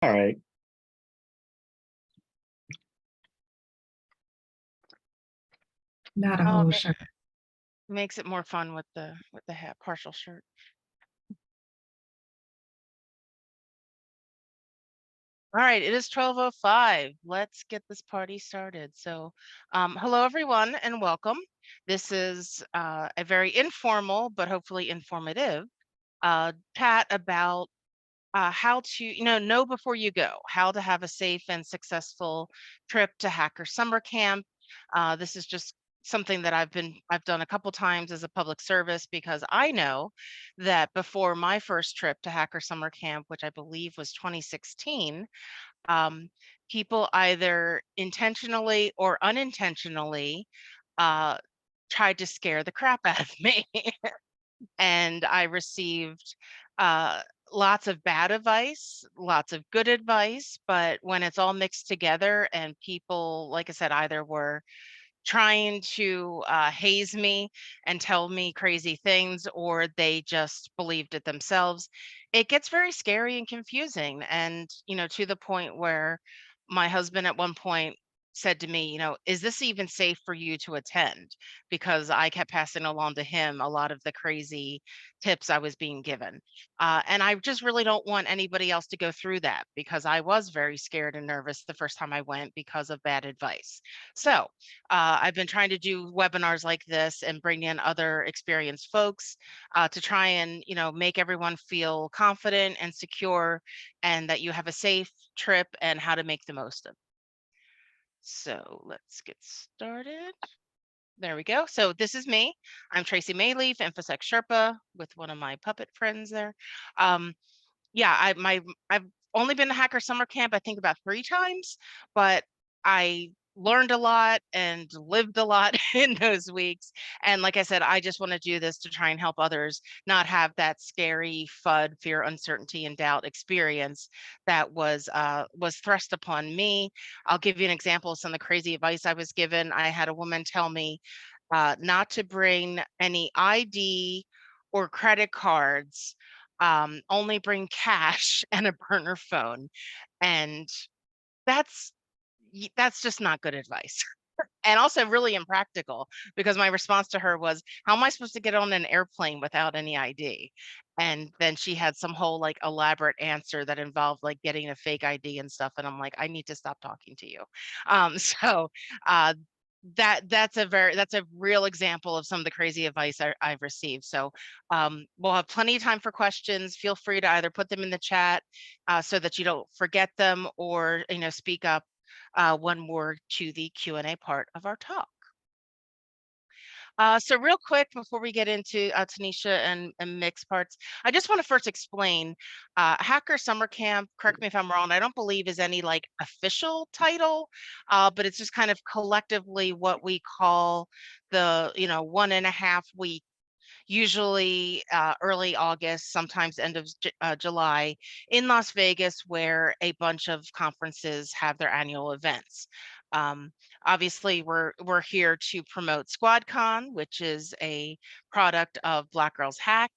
All right. Not a Oh, whole shirt. makes it more fun with the hat partial shirt. All right, it is 12:05. Let's get this party started. So, hello everyone and welcome. This is a very informal but hopefully informative chat about how to, know before you go, how to have a safe and successful trip to Hacker Summer Camp. This is just something that I've done a couple times as a public service because I know that before my first trip to Hacker Summer Camp, which I believe was 2016, um, people either intentionally or unintentionally uh, tried to scare the crap out of me. And I received uh, lots of bad advice, lots of good advice. But when it's all mixed together and people, like I said, either were trying to haze me and tell me crazy things, or they just believed it themselves, it gets very scary and confusing. And, to the point where my husband at one point said to me, is this even safe for you to attend? Because I kept passing along to him a lot of the crazy tips I was being given. And I just really don't want anybody else to go through that because I was very scared and nervous the first time I went because of bad advice. So, I've been trying to do webinars like this and bring in other experienced folks to try and, make everyone feel confident and secure and that you have a safe trip and how to make the most of it. So let's get started. There we go. So this is me. I'm Tracy Maleeff, InfoSec Sherpa, with one of my puppet friends there. Um, yeah, I've only been to Hacker Summer Camp, I think about 3 times, but I learned a lot and lived a lot in those weeks. And like I said, I just want to do this to try and help others not have that scary FUD, fear, uncertainty, and doubt experience that was thrust upon me. I'll give you an example of some of the crazy advice I was given. I had a woman tell me not to bring any ID or credit cards, only bring cash and a burner phone. And that's that's just not good advice. And also really impractical because my response to her was, how am I supposed to get on an airplane without any ID? And then she had some whole like elaborate answer that involved like getting a fake ID and stuff. And I'm like, I need to stop talking to you. So uh, that's a real example of some of the crazy advice I've received. So we'll have plenty of time for questions. Feel free to either put them in the chat so that you don't forget them, or speak up when we're to the Q&A part of our talk. So real quick before we get into Tanisha and mixed parts, I just want to first explain Hacker Summer Camp, correct me if I'm wrong, I don't believe is any like official title, but it's just kind of collectively what we call the, 1.5 week, usually early August, sometimes end of July in Las Vegas, where a bunch of conferences have their annual events. Um, Obviously, we're here to promote SquadCon, which is a product of Black Girls Hack,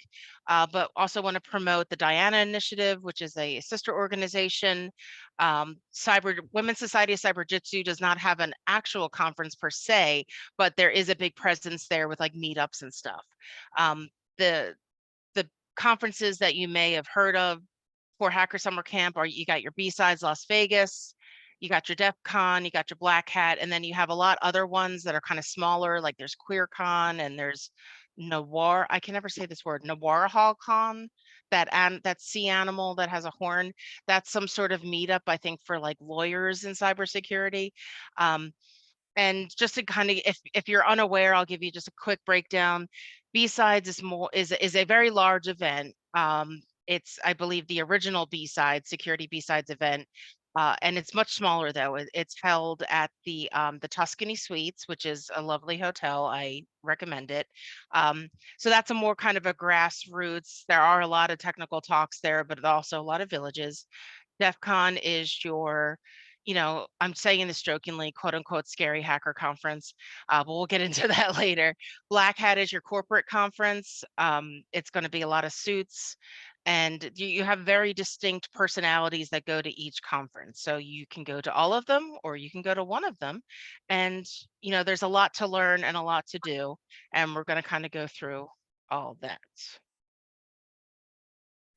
but also want to promote the Diana Initiative, which is a sister organization. Cyber Women's Society of Cyber Jitsu does not have an actual conference per se, but there is a big presence there with like meetups and stuff. Um, the the conferences that you may have heard of for Hacker Summer Camp are, you got your B-Sides Las Vegas, you got your DEF CON, you got your Black Hat, and then you have a lot other ones that are kind of smaller, like there's QueerCon and there's Nawar. I can never say this word, Nawarahal Con, that sea animal that has a horn. That's some sort of meetup, I think, for like lawyers in cybersecurity. Um, and just to kind of, if you're unaware, I'll give you just a quick breakdown. B-Sides is a very large event. It's, I believe, the original B-Side Security B-Sides event. And it's much smaller though. It's held at the Tuscany Suites, which is a lovely hotel. I recommend it. Um, so that's a more kind of a grassroots. There are a lot of technical talks there, but also a lot of villages. DEF CON is your, I'm saying this jokingly, quote unquote, scary hacker conference, but we'll get into that later. Black Hat is your corporate conference. It's going to be a lot of suits And you have very distinct personalities that go to each conference. So you can go to all of them or you can go to one of them. And, there's a lot to learn and a lot to do. And we're going to kind of go through all that.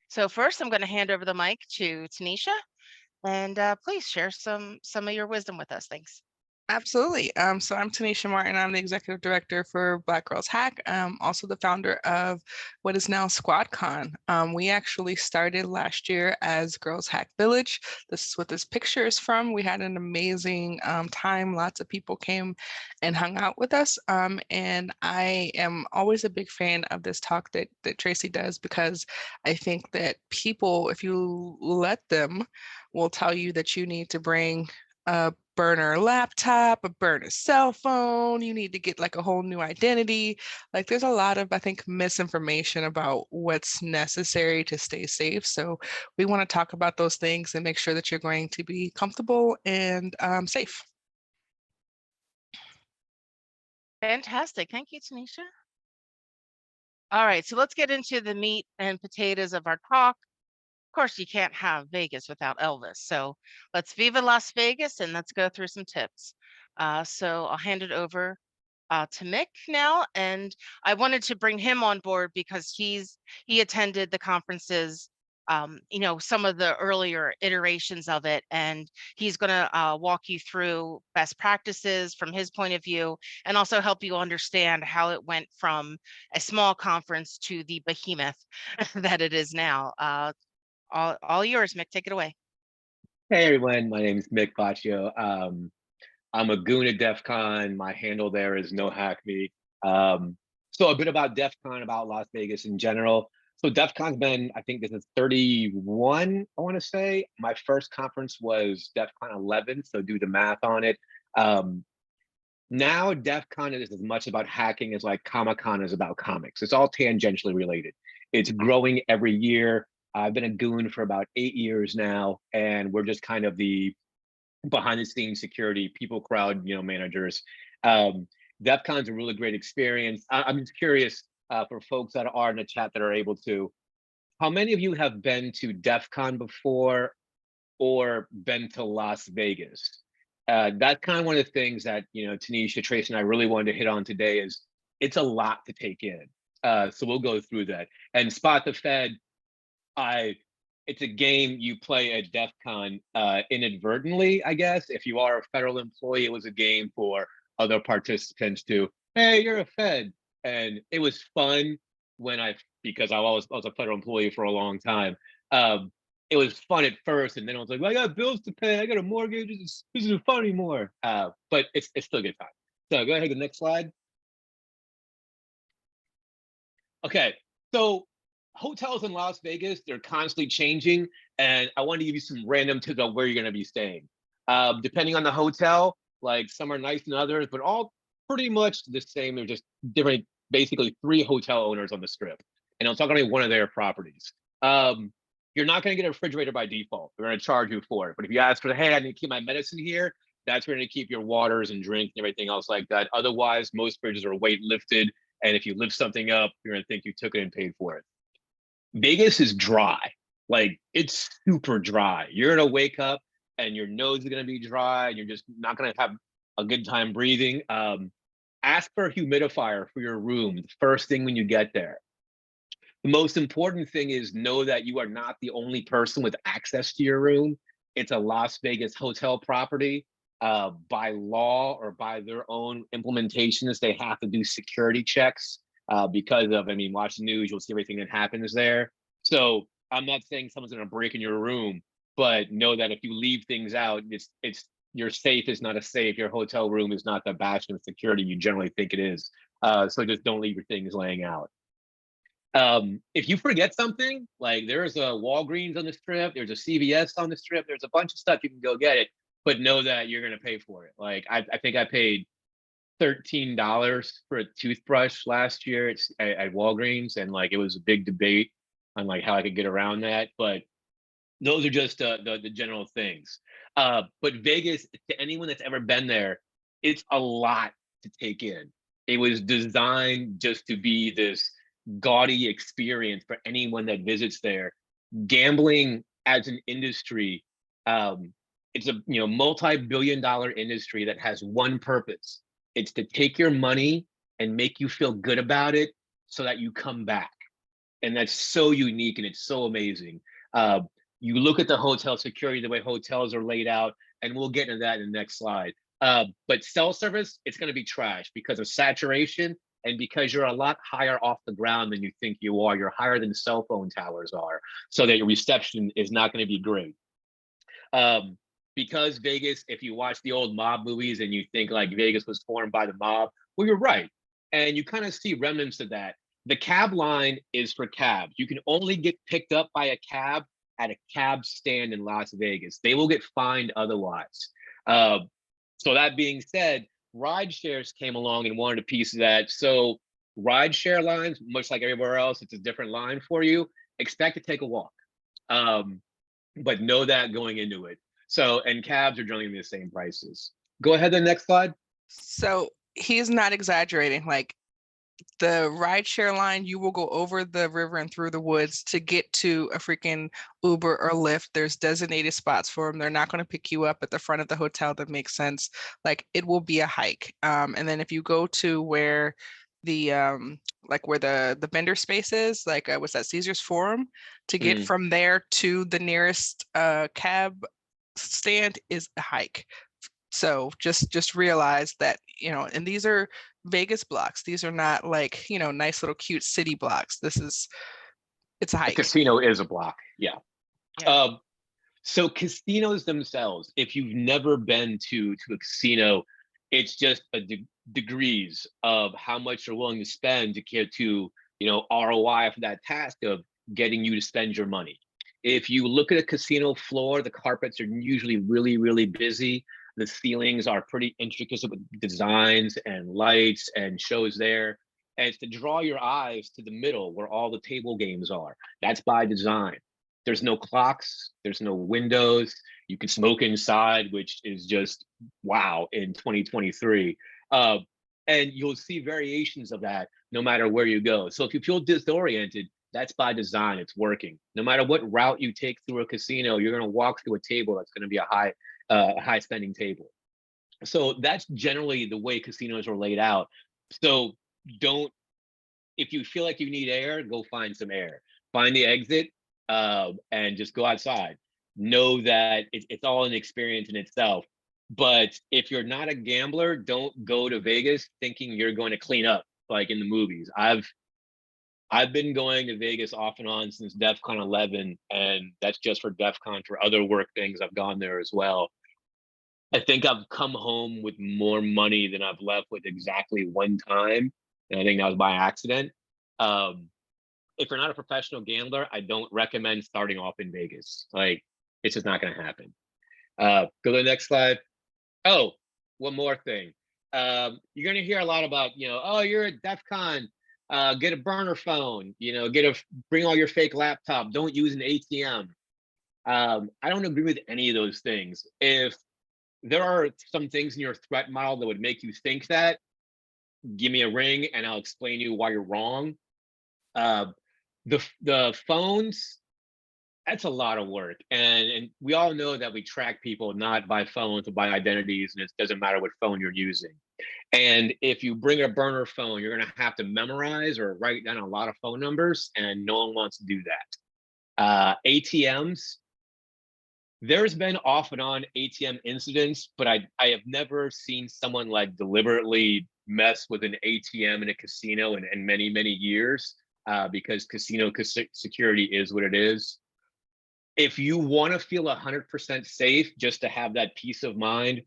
So first, I'm going to hand over the mic to Tanisha, and please share some of your wisdom with us. Thanks. Absolutely. So I'm Tanisha Martin. I'm the executive director for Black Girls Hack. Also the founder of what is now SquadCon. We actually started last year as Girls Hack Village. This is what this picture is from. We had an amazing time. Lots of people came and hung out with us. And I am always a big fan of this talk that Tracy does, because I think that people, if you let them, will tell you that you need to bring a burner laptop, a burner cell phone. You need to get like a whole new identity. Like there's a lot of, I think, misinformation about what's necessary to stay safe. So we want to talk about those things and make sure that you're going to be comfortable and safe. Fantastic. Thank you, Tanisha. All right, so let's get into the meat and potatoes of our talk. Of course, you can't have Vegas without Elvis. So let's Viva Las Vegas and let's go through some tips. So I'll hand it over to Mick now, and I wanted to bring him on board because he attended the conferences, some of the earlier iterations of it, and he's going to walk you through best practices from his point of view, and also help you understand how it went from a small conference to the behemoth that it is now. All yours, Mick. Take it away. Hey everyone, my name is Mick Baccio. I'm a goon at DEF CON. My handle there is no hack me. So a bit about DEF CON, about Las Vegas in general. So DEF CON's been, I think this is 31, I want to say. My first conference was DEF CON 11, so do the math on it. Now DEF CON is as much about hacking as like Comic-Con is about comics. It's all tangentially related. It's growing every year. I've been a goon for about 8 years now, and we're just kind of the behind the scenes security people crowd, managers. DEF CON's a really great experience. I'm just curious for folks that are in the chat that are able to, how many of you have been to DEF CON before or been to Las Vegas? That's kind of one of the things that, Tanisha, Tracy, and I really wanted to hit on today is it's a lot to take in. So we'll go through that. And Spot the Fed, it's a game you play at DEF CON inadvertently, I guess. If you are a federal employee, it was a game for other participants to, hey, you're a Fed. And it was fun because I was a federal employee for a long time. It was fun at first, and then I was like, well, I got bills to pay, I got a mortgage, this isn't fun anymore. But it's still a good time. So go ahead to the next slide. Okay, so hotels in Las Vegas, they're constantly changing, and I want to give you some random tips on where you're going to be staying. Depending on the hotel, like some are nice than others, but all pretty much the same. They're just different, basically 3 hotel owners on the strip, and I'm talking about one of their properties. You're not going to get a refrigerator by default. They're going to charge you for it. But if you ask for, hey, I need to keep my medicine here, that's where you're going to keep your waters and drinks and everything else like that. Otherwise, most fridges are weight lifted, and if you lift something up, you're going to think you took it and paid for it. Vegas is dry. Like, it's super dry. You're going to wake up and your nose is going to be dry, and you're just not going to have a good time breathing. Ask for a humidifier for your room the first thing when you get there. The most important thing is know that you are not the only person with access to your room. It's a Las Vegas hotel property. By law or by their own implementations, they have to do security checks because of, watch the news, you'll see everything that happens there. So I'm not saying someone's gonna break in your room, but know that if you leave things out, it's your safe is not a safe. Your hotel room is not the bastion of security you generally think it is. So just don't leave your things laying out. If you forget something, like there's a Walgreens on the strip, there's a CVS on the strip, there's a bunch of stuff, you can go get it, but know that you're going to pay for it. Like I think I paid $13 for a toothbrush last year at Walgreens, and like it was a big debate on like how I could get around that, but those are just the general things. But Vegas, to anyone that's ever been there, it's a lot to take in. It was designed just to be this gaudy experience for anyone that visits there. Gambling as an industry, it's a multi-billion-dollar industry that has one purpose. It's to take your money and make you feel good about it so that you come back. And that's so unique and it's so amazing. You look at the hotel security, the way hotels are laid out, and we'll get into that in the next slide. But cell service, it's going to be trash because of saturation and because you're a lot higher off the ground than you think you are. You're higher than cell phone towers are, so that your reception is not going to be great. Because Vegas, if you watch the old mob movies and you think like Vegas was formed by the mob, well, you're right. And you kind of see remnants of that. The cab line is for cabs. You can only get picked up by a cab at a cab stand in Las Vegas. They will get fined otherwise. So that being said, ride shares came along and wanted a piece of that. So ride share lines, much like everywhere else, it's a different line for you. Expect to take a walk, but know that going into it. So, and cabs are generally the same prices. Go ahead, the next slide. So he's not exaggerating. Like the rideshare line, you will go over the river and through the woods to get to a freaking Uber or Lyft. There's designated spots for them. They're not going to pick you up at the front of the hotel. That makes sense. Like it will be a hike. And then if you go to where the like where the vendor space is, like what's that, Caesar's Forum, to get from there to the nearest cab stand is a hike. So just realize that, and these are Vegas blocks. These are not like, nice little cute city blocks. It's a hike. A casino is a block. Yeah. Yeah. So casinos themselves, if you've never been to a casino, it's just degrees of how much you're willing to spend to get to, ROI for that task of getting you to spend your money. If you look at a casino floor, the carpets are usually really, really busy. The ceilings are pretty intricate with designs and lights and shows there. And it's to draw your eyes to the middle where all the table games are. That's by design. There's no clocks, there's no windows. You can smoke inside, which is just wow in 2023. And you'll see variations of that no matter where you go. So if you feel disoriented, that's by design, it's working. No matter what route you take through a casino, you're gonna walk through a table that's gonna be a high spending table. So that's generally the way casinos are laid out. So if you feel like you need air, go find some air. Find the exit and just go outside. Know that it's all an experience in itself. But if you're not a gambler, don't go to Vegas thinking you're going to clean up like in the movies. I've been going to Vegas off and on since DEF CON 11, and that's just for DEF CON. For other work things, I've gone there as well. I think I've come home with more money than I've left with exactly one time, and I think that was by accident. If you're not a professional gambler, I don't recommend starting off in Vegas. Like, it's just not going to happen. Go to the next slide. Oh, one more thing. You're going to hear a lot about, oh, you're at DEF CON. Get a burner phone, bring all your fake laptop. Don't use an ATM. I don't agree with any of those things. If there are some things in your threat model that would make you think that, give me a ring and I'll explain to you why you're wrong. The phones, that's a lot of work. And we all know that we track people not by phones, but by identities, and it doesn't matter what phone you're using. And if you bring a burner phone, you're going to have to memorize or write down a lot of phone numbers, and no one wants to do that. ATMs, there's been off and on ATM incidents, but I have never seen someone like deliberately mess with an ATM in a casino in many, many years, because casino security is what it is. If you want to feel 100% safe, just to have that peace of mind,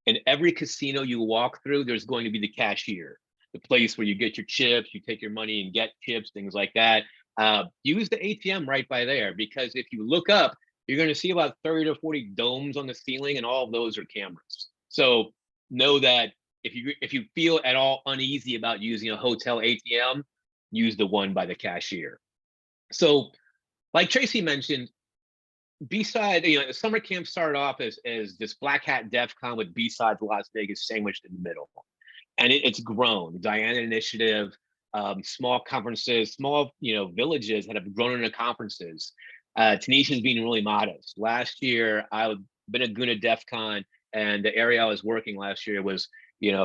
in every casino you walk through, there's going to be the cashier, the place where you get your chips, you take your money and get chips, things like that. Use the ATM right by there, because if you look up, you're going to see about 30 to 40 domes on the ceiling, and all of those are cameras. So know that if you feel at all uneasy about using a hotel ATM, use the one by the cashier. So like Tracy mentioned, B-side, summer camp started off as this Black Hat DEF CON with B-side Las Vegas sandwiched in the middle. And it's grown. Diana Initiative, small conferences, small, villages that have grown into conferences. Tanisha's being really modest. Last year, I've been a goon at DEF CON, and the area I was working last year was,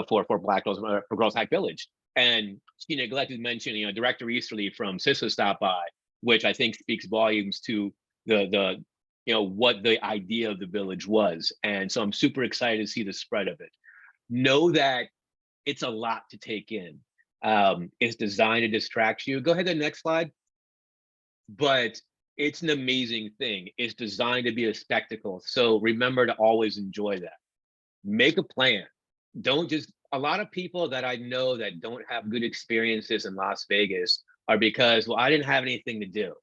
for Black Girls, for Girls Hack Village. And she neglected to mention, Director Easterly from CISA stopped by, which I think speaks volumes to the what the idea of the village was. And so I'm super excited to see the spread of it. Know that it's a lot to take in. It's designed to distract you. Go ahead to the next slide. But it's an amazing thing. It's designed to be a spectacle. So remember to always enjoy that. Make a plan. Don't just, a lot of people that I know that don't have good experiences in Las Vegas are because, well, I didn't have anything to do.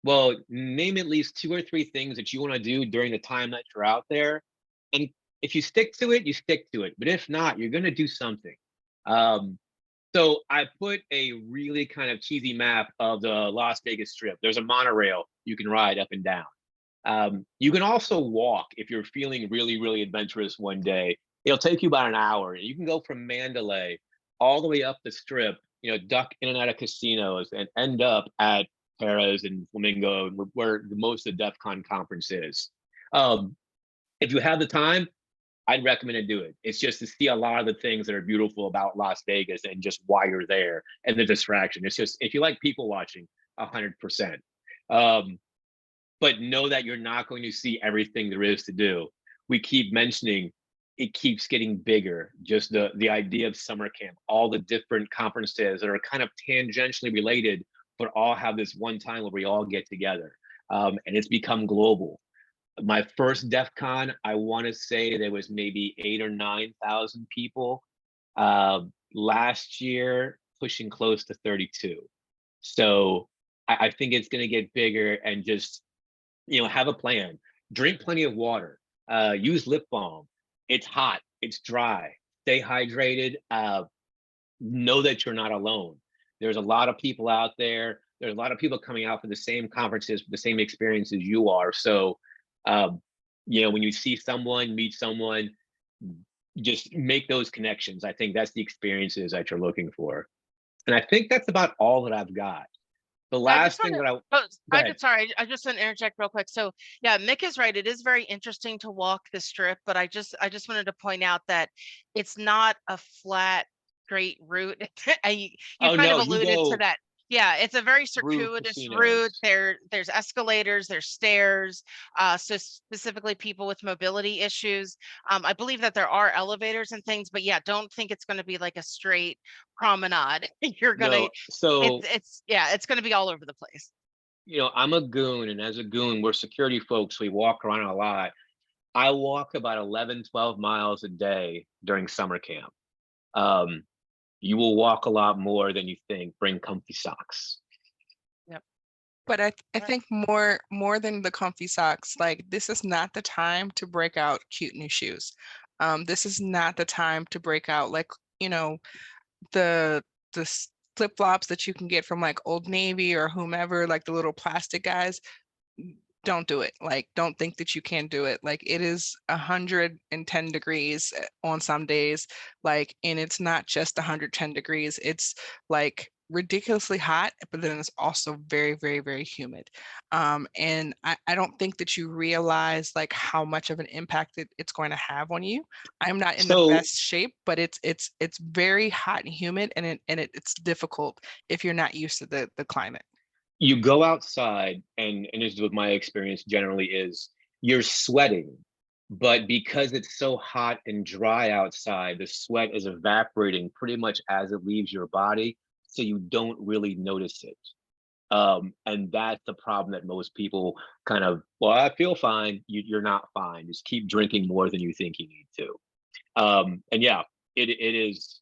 Well, name at least 2 or 3 things that you want to do during the time that you're out there. And if you stick to it, you stick to it. But if not, you're going to do something. So I put a really kind of cheesy map of the Las Vegas Strip. There's a monorail you can ride up and down. You can also walk if you're feeling really, really adventurous one day. It'll take you about an hour. You can go from Mandalay all the way up the Strip, duck in and out of casinos and end up at Paris and Flamingo, where most of the DEF CON conference is. If you have the time, I'd recommend to do it. It's just to see a lot of the things that are beautiful about Las Vegas and just why you're there and the distraction. It's just, if you like people watching, 100%. But know that you're not going to see everything there is to do. We keep mentioning it keeps getting bigger. Just the idea of summer camp, all the different conferences that are kind of tangentially related, but all have this one time where we all get together. And it's become global. My first DEF CON, I want to say there was maybe 8,000 or 9,000 people. Last year, pushing close to 32. So I think it's going to get bigger, and just, have a plan. Drink plenty of water. Use lip balm. It's hot. It's dry. Stay hydrated. Know that you're not alone. There's a lot of people out there. There's a lot of people coming out for the same conferences, the same experiences you are. So, when you see someone, meet someone, just make those connections. I think that's the experiences that you're looking for. And I think that's about all that I've got. The last thing that sorry, I just want to interject real quick. So yeah, Mick is right. It is very interesting to walk the Strip, but I just wanted to point out that it's not a flat, straight route. You kind of alluded to that. Yeah, it's a very circuitous route. There's escalators, there's stairs. So specifically people with mobility issues. I believe that there are elevators and things, but yeah, don't think it's going to be like a straight promenade. You're gonna it's going to be all over the place. I'm a goon, and as a goon, we're security folks. We walk around a lot. I walk about 11, 12 miles a day during summer camp. You will walk a lot more than you think. Bring comfy socks. Yep. But I think more than the comfy socks, like, this is not the time to break out cute new shoes. This is not the time to break out, like, the flip-flops that you can get from like Old Navy or whomever, like the little plastic guys. Don't do it. Like, don't think that you can do it. Like, it is 110 degrees on some days, like, and it's not just 110 degrees. It's like ridiculously hot, but then it's also very, very, very humid. And I don't think that you realize like how much of an impact it's going to have on you. I'm not in the best shape, but it's very hot and humid, and it's difficult if you're not used to the climate. You go outside, and this is what my experience generally is, you're sweating, but because it's so hot and dry outside, the sweat is evaporating pretty much as it leaves your body, so you don't really notice it. And that's the problem that most people kind of, well, I feel fine. You're not fine. Just keep drinking more than you think you need to. And yeah, it's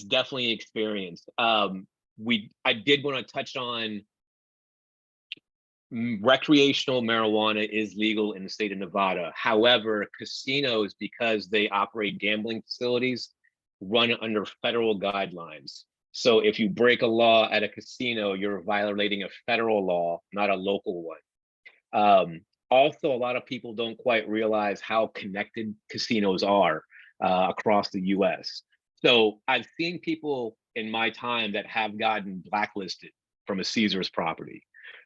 definitely an experience. I did want to touch on recreational marijuana is legal in the state of Nevada. However, casinos, because they operate gambling facilities, run under federal guidelines. So if you break a law at a casino, you're violating a federal law, not a local one. Also, a lot of people don't quite realize how connected casinos are across the US. So I've seen people in my time that have gotten blacklisted from a Caesar's property,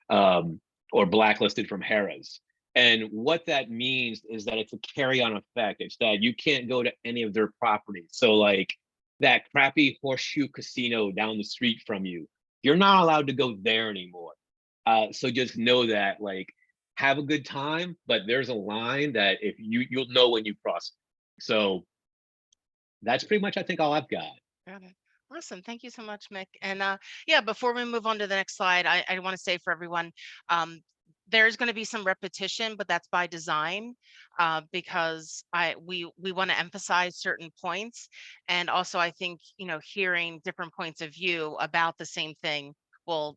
or blacklisted from Harrah's. And what that means is that it's a carry-on effect. It's that you can't go to any of their properties. So like that crappy Horseshoe Casino down the street from you, you're not allowed to go there anymore. So just know that, like, have a good time, but there's a line that if you'll know when you cross it. So that's pretty much, I think, all I've got. Got it. Awesome. Thank you so much, Mick. And yeah, before we move on to the next slide, I want to say for everyone, there's going to be some repetition, but that's by design, because we want to emphasize certain points. And also, I think, hearing different points of view about the same thing will,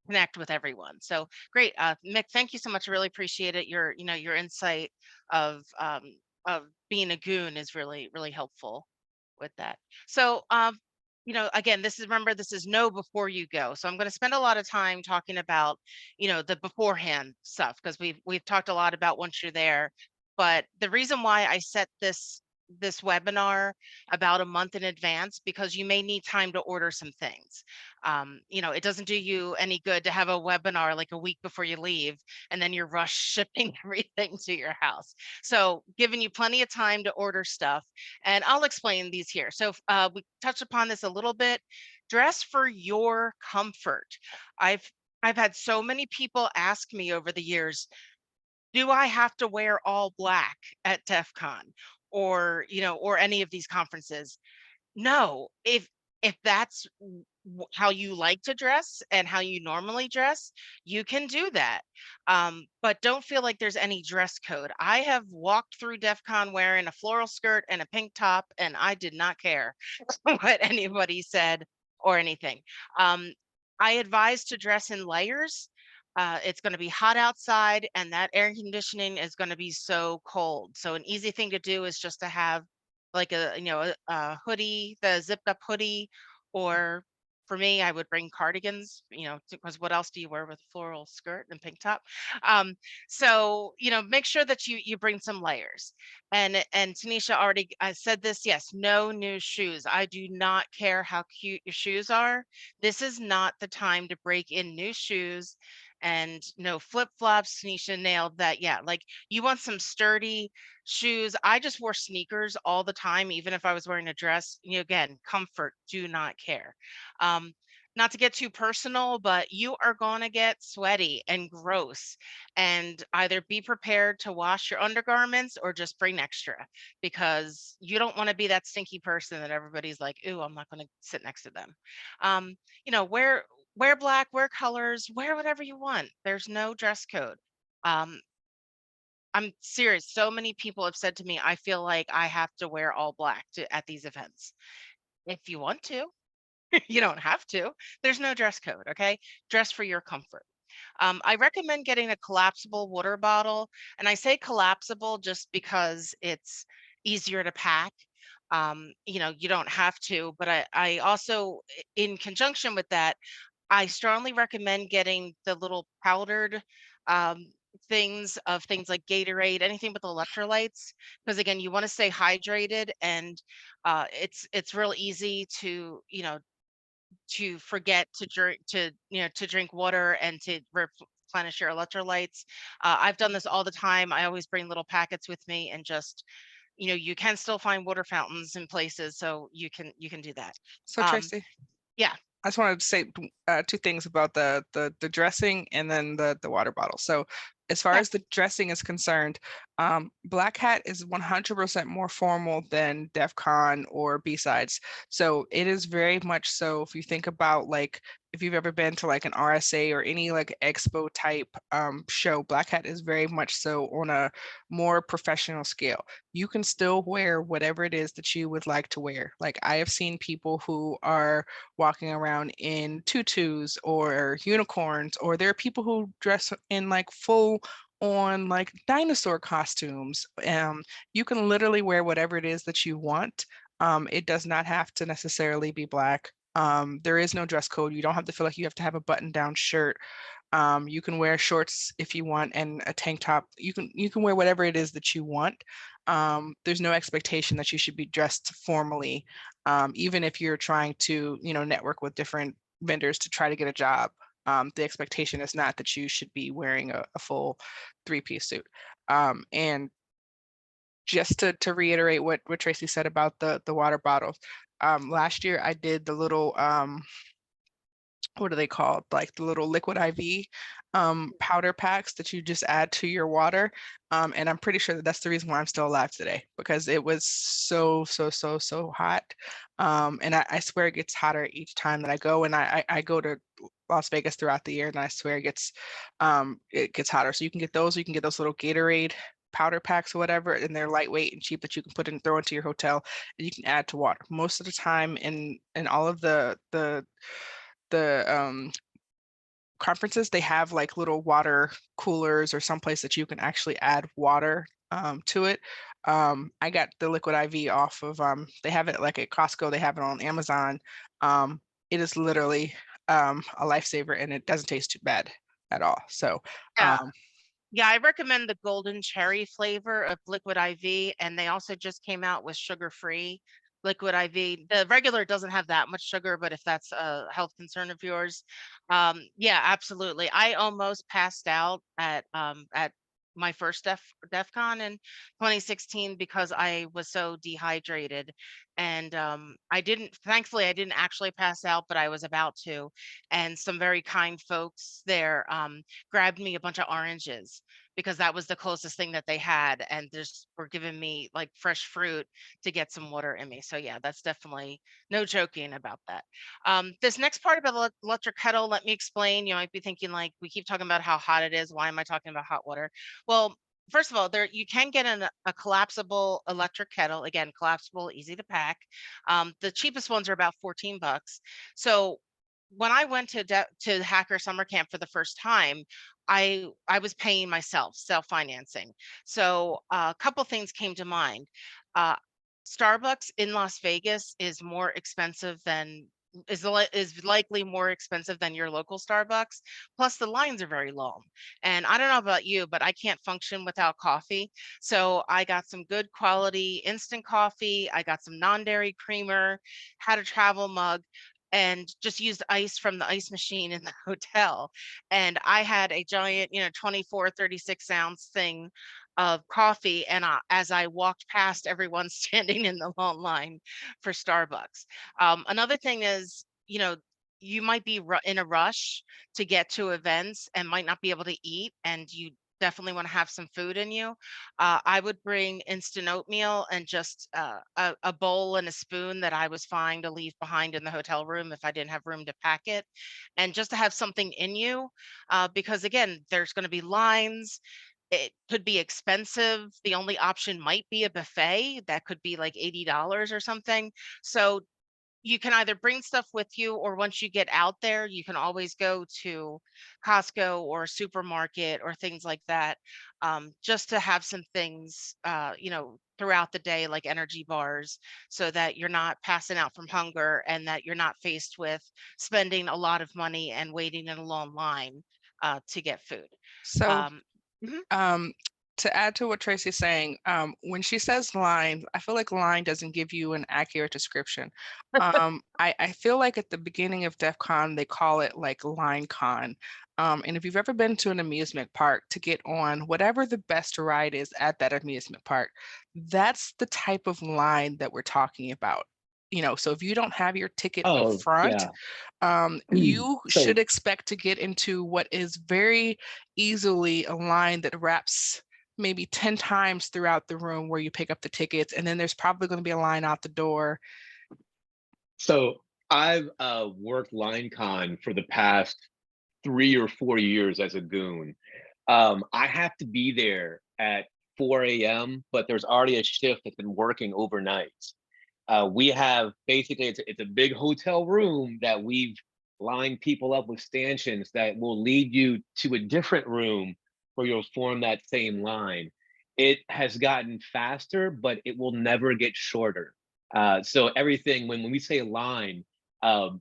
connect with everyone. So great. Mick, thank you so much. I really appreciate it. Your insight of being a goon is really, really helpful with that. So, again, remember, this is know before you go. So I'm going to spend a lot of time talking about, the beforehand stuff, because we've talked a lot about once you're there. But the reason why I set this webinar about a month in advance, because you may need time to order some things. It doesn't do you any good to have a webinar like a week before you leave, and then you're rush shipping everything to your house. So giving you plenty of time to order stuff, and I'll explain these here. So we touched upon this a little bit. Dress for your comfort. I've had so many people ask me over the years, do I have to wear all black at DEF CON, or or any of these conferences? No. If that's how you like to dress and how you normally dress, you can do that. But don't feel like there's any dress code. I have walked through DEF CON wearing a floral skirt and a pink top, and I did not care what anybody said or anything. I advise to dress in layers. It's going to be hot outside, and that air conditioning is going to be so cold. So an easy thing to do is just to have like a hoodie, the zipped up hoodie, or for me, I would bring cardigans, because what else do you wear with a floral skirt and pink top? So, make sure that you bring some layers. And Tanisha already said this. Yes, no new shoes. I do not care how cute your shoes are. This is not the time to break in new shoes. And no flip-flops. Tanisha nailed that. Yeah, like you want some sturdy shoes. I just wore sneakers all the time, even if I was wearing a dress. Again, comfort, do not care. Not to get too personal, but you are going to get sweaty and gross, and either be prepared to wash your undergarments or just bring extra, because you don't want to be that stinky person that everybody's like, ooh, I'm not going to sit next to them. Wear black, wear colors, wear whatever you want. There's no dress code. I'm serious. So many people have said to me, I feel like I have to wear all black at these events. If you want to, you don't have to. There's no dress code, okay? Dress for your comfort. I recommend getting a collapsible water bottle. And I say collapsible just because it's easier to pack. You don't have to, but I also, in conjunction with that, I strongly recommend getting the little powdered things like Gatorade, anything with electrolytes, because again, you want to stay hydrated, and it's real easy to to forget to drink water and to replenish your electrolytes. I've done this all the time. I always bring little packets with me, and just you can still find water fountains in places, so you can do that. So Tracy, Yeah. I just wanted to say two things about the dressing and then the water bottle. So as far as the dressing is concerned, Black Hat is 100% more formal than DEF CON or B-Sides. So it is very much so, if you think about, like, if you've ever been to like an RSA or any like expo type show, Black Hat is very much so on a more professional scale. You can still wear whatever it is that you would like to wear. Like, I have seen people who are walking around in tutus or unicorns, or there are people who dress in like full on like dinosaur costumes. You can literally wear whatever it is that you want. It does not have to necessarily be black. There is no dress code. You don't have to feel like you have to have a button down shirt. You can wear shorts if you want and a tank top. You can wear whatever it is that you want. There's no expectation that you should be dressed formally, even if you're trying to, network with different vendors to try to get a job. The expectation is not that you should be wearing a full three-piece suit. And just to reiterate what Tracy said about the water bottles, last year I did the little what are they called? Like the little liquid IV powder packs that you just add to your water. And I'm pretty sure that that's the reason why I'm still alive today, because it was so hot. And I swear it gets hotter each time that I go. And I go to Las Vegas throughout the year, and I swear it gets hotter. So you can get those. You can get those little Gatorade powder packs or whatever, and they're lightweight and cheap that you can put in, throw into your hotel, and you can add to water. Most of the time in all of the conferences, they have like little water coolers or someplace that you can actually add water to it. I got the liquid IV off of, they have it like at Costco, they have it on Amazon. It is literally a lifesaver, and it doesn't taste too bad at all. So Yeah. Yeah, I recommend the golden cherry flavor of liquid IV, and they also just came out with sugar-free liquid IV. The regular doesn't have that much sugar, but if that's a health concern of yours, yeah, absolutely. I almost passed out at my first DEF CON in 2016 because I was so dehydrated, and thankfully I didn't actually pass out, but I was about to, and some very kind folks there grabbed me a bunch of oranges because that was the closest thing that they had, and just were giving me like fresh fruit to get some water in me. So yeah, that's definitely no joking about that. This next part about electric kettle, let me explain. You might be thinking, like, we keep talking about how hot it is. Why am I talking about hot water? Well, first of all, there you can get a collapsible electric kettle. Again, collapsible, easy to pack. The cheapest ones are about $14. So when I went to Hacker Summer Camp for the first time, I was paying myself, self-financing. So a couple things came to mind. Uh, Starbucks in Las Vegas is more expensive than is likely more expensive than your local Starbucks. Plus the lines are very long. And I don't know about you, but I can't function without coffee. So I got some good quality instant coffee. I got some non-dairy creamer, had a travel mug, and just used ice from the ice machine in the hotel. And I had a giant, 24, 36-ounce thing of coffee. And as I walked past everyone standing in the long line for Starbucks. Another thing is, you might be in a rush to get to events and might not be able to eat, and you definitely want to have some food in you. I would bring instant oatmeal and just a bowl and a spoon that I was fine to leave behind in the hotel room if I didn't have room to pack it, and just to have something in you, because again, there's going to be lines. It could be expensive. The only option might be a buffet that could be like $80 or something. So you can either bring stuff with you, or once you get out there, you can always go to Costco or supermarket or things like that, just to have some things, throughout the day, like energy bars, so that you're not passing out from hunger and that you're not faced with spending a lot of money and waiting in a long line to get food. So Mhm. to add to what Tracy's saying, when she says line, I feel like line doesn't give you an accurate description. I feel like at the beginning of DEF CON, they call it like line con. And if you've ever been to an amusement park to get on whatever the best ride is at that amusement park, that's the type of line that we're talking about. So if you don't have your ticket up Oh, front, yeah. you So should expect to get into what is very easily a line that wraps maybe 10 times throughout the room where you pick up the tickets, and then there's probably going to be a line out the door. So I've worked LineCon for the past 3 or 4 years as a goon. I have to be there at 4 a.m., but there's already a shift that's been working overnight. We have basically it's a big hotel room that we've lined people up with stanchions that will lead you to a different room where you'll form that same line. It has gotten faster, but it will never get shorter. So everything when we say line,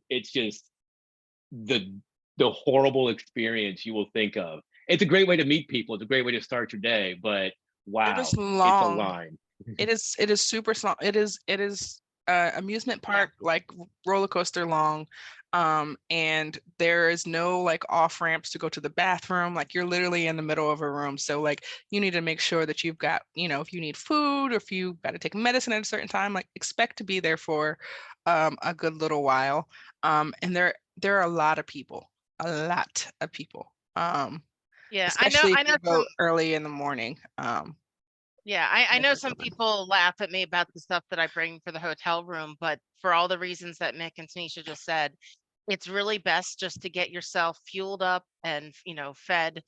it's just the the horrible experience you will think of. It's a great way to meet people. It's a great way to start your day, but It is wow, it's a long. line. It is super small. It is amusement Yeah. park like roller coaster long. And there is no like off ramps to go to the bathroom. Like you're literally in the middle of a room. So like you need to make sure that you've got, if you need food or if you got to take medicine at a certain time, like expect to be there for a good little while. And there are a lot of people, a lot of people. Yeah, Especially if I know you some. go early in the morning. Yeah, I That's know what's some open. people laugh at me about the stuff that I bring for the hotel room, but for all the reasons that Mick and Tanisha just said, it's really best just to get yourself fueled up and fed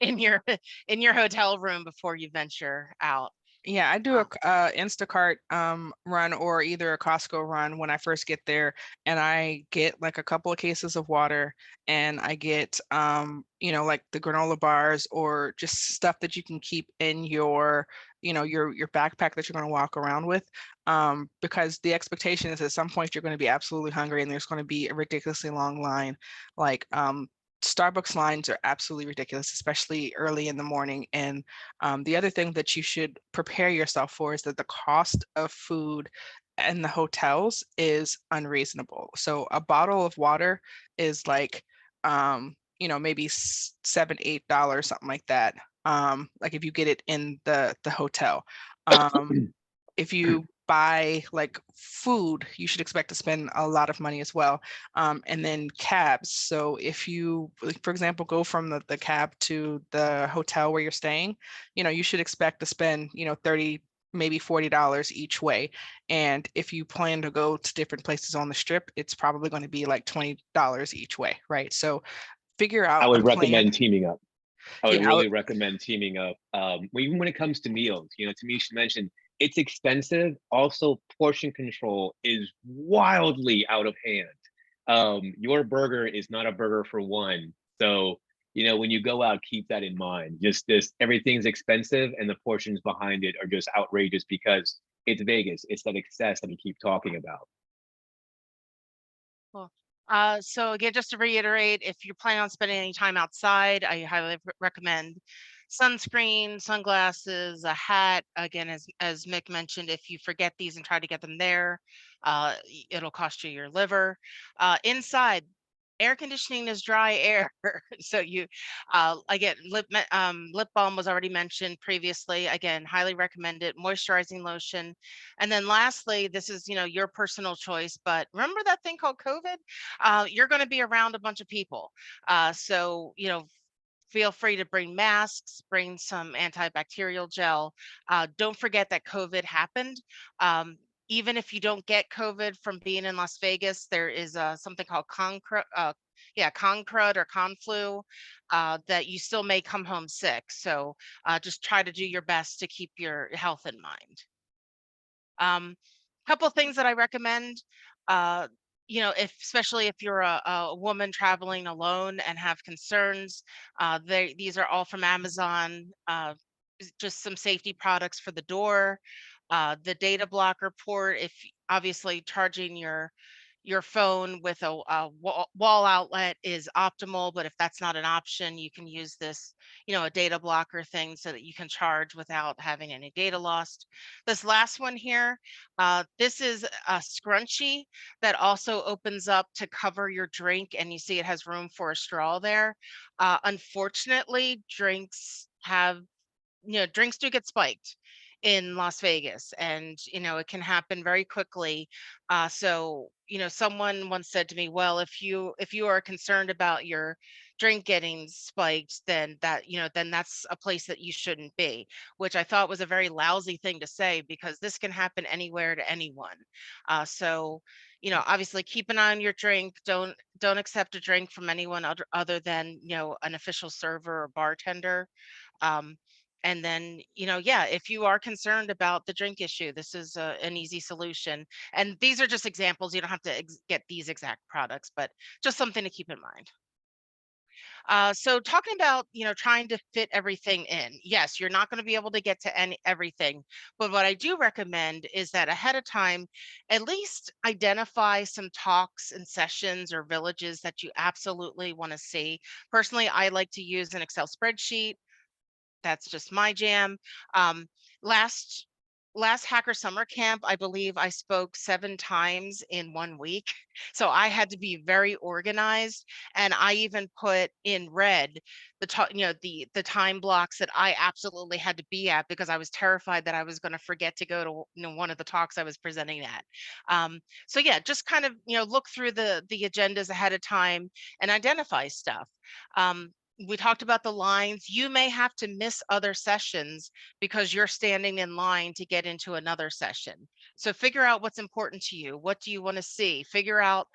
in your hotel room before you venture out. Yeah, I do Um, a Instacart run or either a Costco run when I first get there, and I get like a couple of cases of water, and I get like the granola bars or just stuff that you can keep in your your backpack that you're going to walk around with, because the expectation is at some point you're going to be absolutely hungry and there's going to be a ridiculously long line. Like Starbucks lines are absolutely ridiculous, especially early in the morning. And the other thing that you should prepare yourself for is that the cost of food in the hotels is unreasonable. So a bottle of water is like, maybe $7, $8, something like that. Like if you get it in the hotel. If you buy like food, you should expect to spend a lot of money as well. And then cabs. So if you, like, for example, go from the cab to the hotel where you're staying, you should expect to spend, 30, maybe $40 each way. And if you plan to go to different places on the strip, it's probably going to be like $20 each way, right? So figure I out a would plan. recommend teaming up. I would Yeah, really recommend teaming up. Even when it comes to meals, Tamisha mentioned it's expensive. Also, portion control is wildly out of hand. Your burger is not a burger for one. So, when you go out, keep that in mind. Just this, everything's expensive and the portions behind it are just outrageous because it's Vegas. It's that excess that we keep talking about. Cool. So again, just to reiterate, if you're planning on spending any time outside, I highly recommend sunscreen, sunglasses, a hat. Again, as Mick mentioned, if you forget these and try to get them there, it'll cost you your liver. Inside, air conditioning is dry air, so you again lip balm was already mentioned previously. Again, highly recommend it. Moisturizing lotion. And then lastly, this is, your personal choice, but remember that thing called COVID? You're going to be around a bunch of people. So, feel free to bring masks, bring some antibacterial gel. Don't forget that COVID happened. Even if you don't get COVID from being in Las Vegas, there is something called concrud or conflu that you still may come home sick. So just try to do your best to keep your health in mind. Couple of things that I recommend, uh, especially if you're a woman traveling alone and have concerns, these are all from Amazon. Just some safety products for the door, the data blocker port. If obviously charging your phone with a wall outlet is optimal, but if that's not an option, you can use this, a data blocker thing so that you can charge without having any data lost. This last one here, this is a scrunchie that also opens up to cover your drink, and you see it has room for a straw there. Unfortunately, drinks do get spiked in Las Vegas, and it can happen very quickly. So someone once said to me, well, if you are concerned about your drink getting spiked, then that's a place that you shouldn't be, which I thought was a very lousy thing to say, because this can happen anywhere to anyone. So obviously keep an eye on your drink. Don't accept a drink from anyone other than an official server or bartender. um, and then, yeah, if you are concerned about the drink issue, this is an easy solution. And these are just examples. You don't have to get these exact products, but just something to keep in mind. So talking about, trying to fit everything in. Yes, you're not going to be able to get to everything, but what I do recommend is that ahead of time, at least identify some talks and sessions or villages that you absolutely want to see. Personally, I like to use an Excel spreadsheet. That's just my jam. Um, last last Hacker Summer Camp, I believe I spoke 7 times in 1 week. So I had to be very organized, and I even put in red the time blocks that I absolutely had to be at because I was terrified that I was going to forget to go to one of the talks I was presenting at. So yeah, just kind of look through the agendas ahead of time and identify stuff. We talked about the lines. You may have to miss other sessions because you're standing in line to get into another session. So figure out what's important to you. What do you want to see? Figure out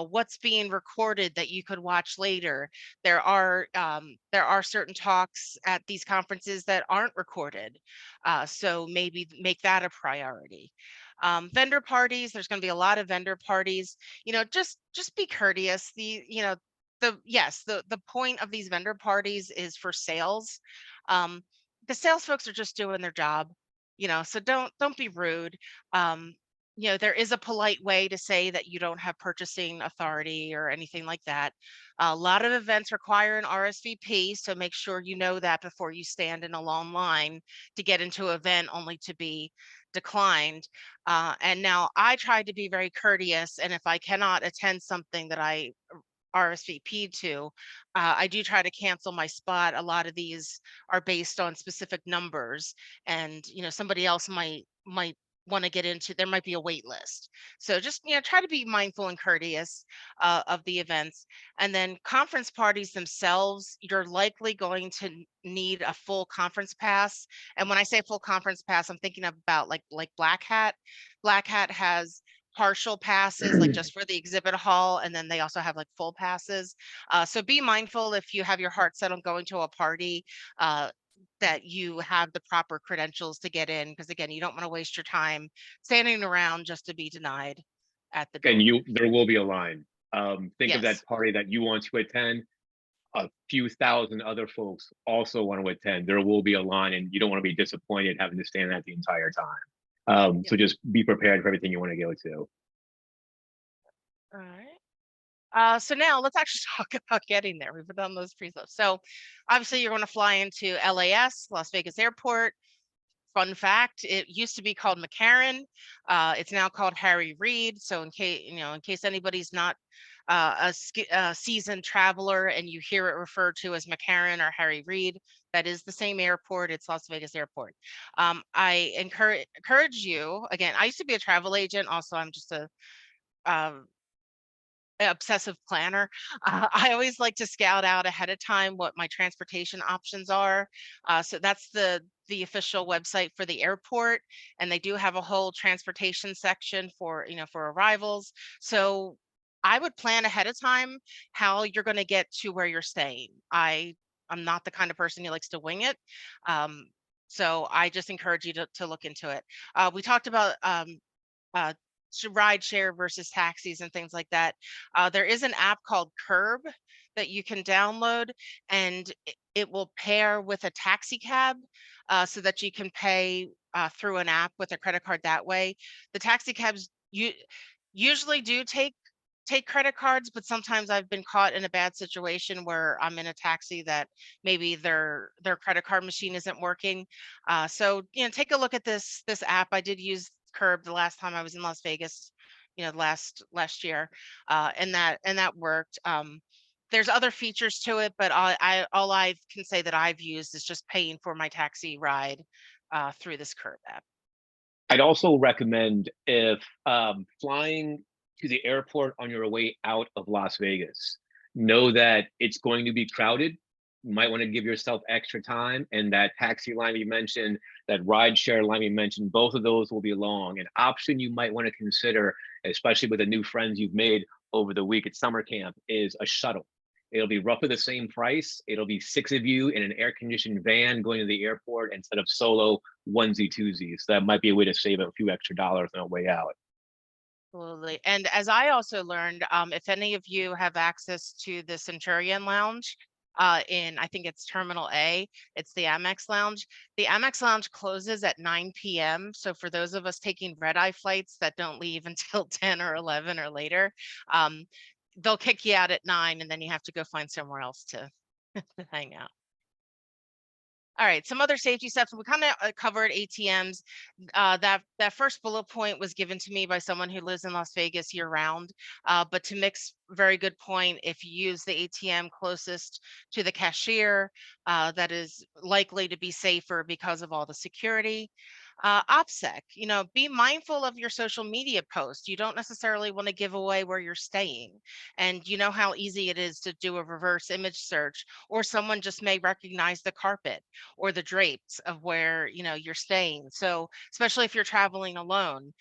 what's being recorded that you could watch later. There are certain talks at these conferences that aren't recorded, so maybe make that a priority. Vendor parties. There's going to be a lot of vendor parties. Just be courteous. The point of these vendor parties is for sales. The sales folks are just doing their job. So don't be rude. Um, there is a polite way to say that you don't have purchasing authority or anything like that. A lot of events require an RSVP, so make sure you know that before you stand in a long line to get into an event only to be declined. And now I try to be very courteous, and if I cannot attend something that I RSVP to, I do try to cancel my spot. A lot of these are based on specific numbers, and somebody else might want to get into. There might be a wait list, so just try to be mindful and courteous of the events. And then conference parties themselves, you're likely going to need a full conference pass. And when I say full conference pass, I'm thinking about like Black Hat. Black Hat has partial passes, like just for the exhibit hall, and then they also have like full passes. So be mindful if you have your heart set on going to a party, that you have the proper credentials to get in, because again, you don't want to waste your time standing around just to be denied at the door. And there will be a line. Think of Yes. that party that you want to attend. A few thousand other folks also want to attend. There will be a line, and you don't want to be disappointed having to stand that the entire time. So just be prepared for everything you want to go to. All right. So now let's actually talk about getting there. We've done those pre-lifts. So obviously you're going to fly into LAS, Las Vegas Airport. Fun fact, it used to be called McCarran. It's now called Harry Reid. So in case anybody's not a seasoned traveler and you hear it referred to as McCarran or Harry Reid, that is the same airport. It's Las Vegas Airport. I encourage you, again, I used to be a travel agent. Also, I'm just a obsessive planner. I always like to scout out ahead of time what my transportation options are. So that's the official website for the airport, and they do have a whole transportation section for for arrivals. So I would plan ahead of time how you're going to get to where you're staying. I'm not the kind of person who likes to wing it. So I just encourage you to look into it. We talked about uh, ride share versus taxis and things like that. There is an app called Curb that you can download, and it will pair with a taxi cab, so that you can pay through an app with a credit card that way. The taxi cabs usually do take credit cards, but sometimes I've been caught in a bad situation where I'm in a taxi that maybe their credit card machine isn't working. So take a look at this app. I did use Curb the last time I was in Las Vegas, last year, and that worked. There's other features to it, but all I can say that I've used is just paying for my taxi ride through this Curb app. I'd also recommend, if flying to the airport on your way out of Las Vegas, know that it's going to be crowded. You might want to give yourself extra time, and that taxi line you mentioned, that ride share line you mentioned, both of those will be long. An option you might want to consider, especially with the new friends you've made over the week at summer camp, is a shuttle. It'll be roughly the same price. It'll be 6 of you in an air-conditioned van going to the airport instead of solo onesie twosies. So that might be a way to save a few extra dollars on the way out. Absolutely. And as I also learned, if any of you have access to the Centurion Lounge in, I think it's Terminal A, it's the Amex Lounge. The Amex Lounge closes at 9 p.m. So for those of us taking red-eye flights that don't leave until 10 or 11 or later, um, they'll kick you out at 9 and then you have to go find somewhere else to hang out. All right, some other safety steps. We kind of covered ATMs. That first bullet point was given to me by someone who lives in Las Vegas year round. But to mix, very good point. If you use the ATM closest to the cashier, that is likely to be safer because of all the security. OPSEC, be mindful of your social media posts. You don't necessarily want to give away where you're staying. And you know how easy it is to do a reverse image search, or someone just may recognize the carpet or the drapes of where you're staying. So especially if you're traveling alone,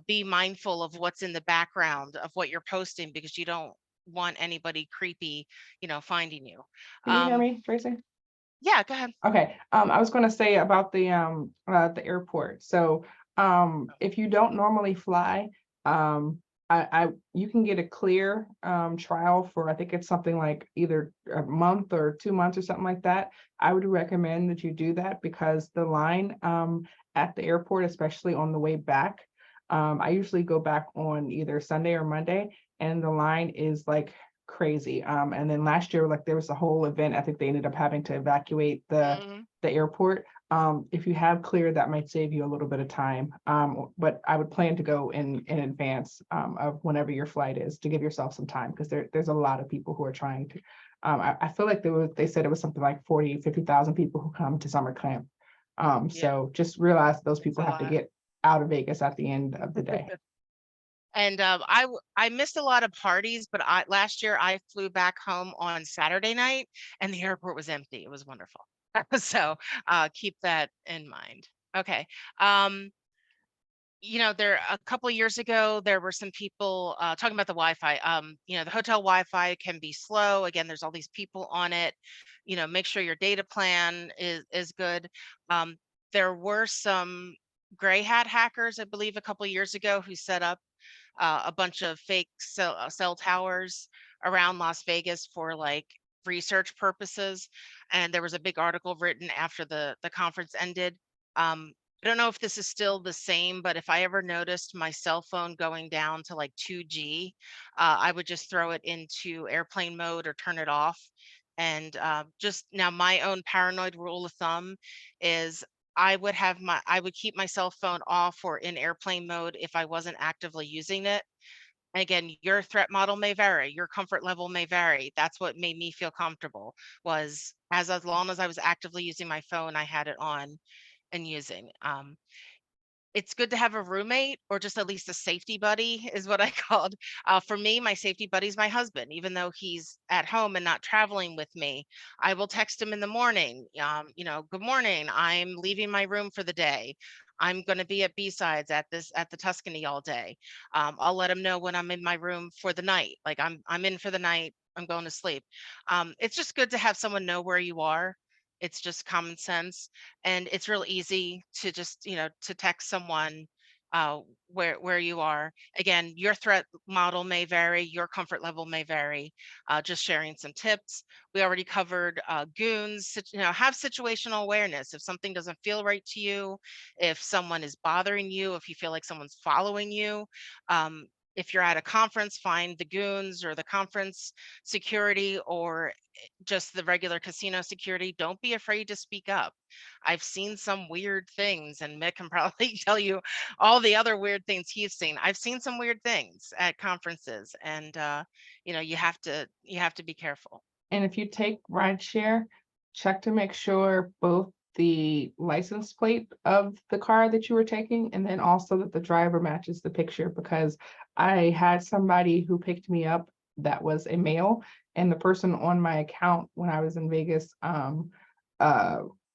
be mindful of what's in the background of what you're posting, because you don't want anybody creepy finding you. Can you hear me, Tracy? Yeah, go ahead. Okay. I was going to say about the airport. So if you don't normally fly, you can get a clear trial for, I think it's something like either a month or 2 months or something like that. I would recommend that you do that, because the line at the airport, especially on the way back, I usually go back on either Sunday or Monday, and the line is like crazy. And then last year, like there was a whole event, I think they ended up having to evacuate the airport. If you have clear, that might save you a little bit of time. But I would plan to go in advance of whenever your flight is, to give yourself some time, because there's a lot of people who are trying to. I feel like they said it was something like 50,000 people who come to summer camp. So just realize those people have to get out of Vegas at the end of the day. And I missed a lot of parties, but last year I flew back home on Saturday night and the airport was empty. It was wonderful. So keep that in mind. Okay. There a couple of years ago, there were some people talking about the Wi-Fi. The hotel Wi-Fi can be slow. Again, there's all these people on it. Make sure your data plan is good. There were some gray hat hackers, I believe, a couple of years ago who set up a bunch of fake cell towers around Las Vegas for like research purposes. And there was a big article written after the conference ended. I don't know if this is still the same, but if I ever noticed my cell phone going down to like 2G, I would just throw it into airplane mode or turn it off. And just now, my own paranoid rule of thumb is I would keep my cell phone off or in airplane mode if I wasn't actively using it. And again, your threat model may vary, your comfort level may vary. That's what made me feel comfortable, was as long as I was actively using my phone, I had it on and using. It's good to have a roommate, or just at least a safety buddy is what I called. For me, my safety buddy is my husband. Even though he's at home and not traveling with me, I will text him in the morning. Good morning. I'm leaving my room for the day. I'm going to be at B-Sides at the Tuscany all day. I'll let him know when I'm in my room for the night. Like I'm in for the night. I'm going to sleep. It's just good to have someone know where you are. It's just common sense, and it's real easy to just to text someone uh where you are. Again, your threat model may vary, your comfort level may vary. Just sharing some tips. We already covered goons. Have situational awareness. If something doesn't feel right to you, if someone is bothering you, if you feel like someone's following you, if you're at a conference, find the goons or the conference security, or just the regular casino security. Don't be afraid to speak up. I've seen some weird things, and Mick can probably tell you all the other weird things he's seen. I've seen some weird things at conferences, and you have to be careful. And if you take rideshare, check to make sure both the license plate of the car that you were taking, and then also that the driver matches the picture, because I had somebody who picked me up that was a male, and the person on my account when I was in Vegas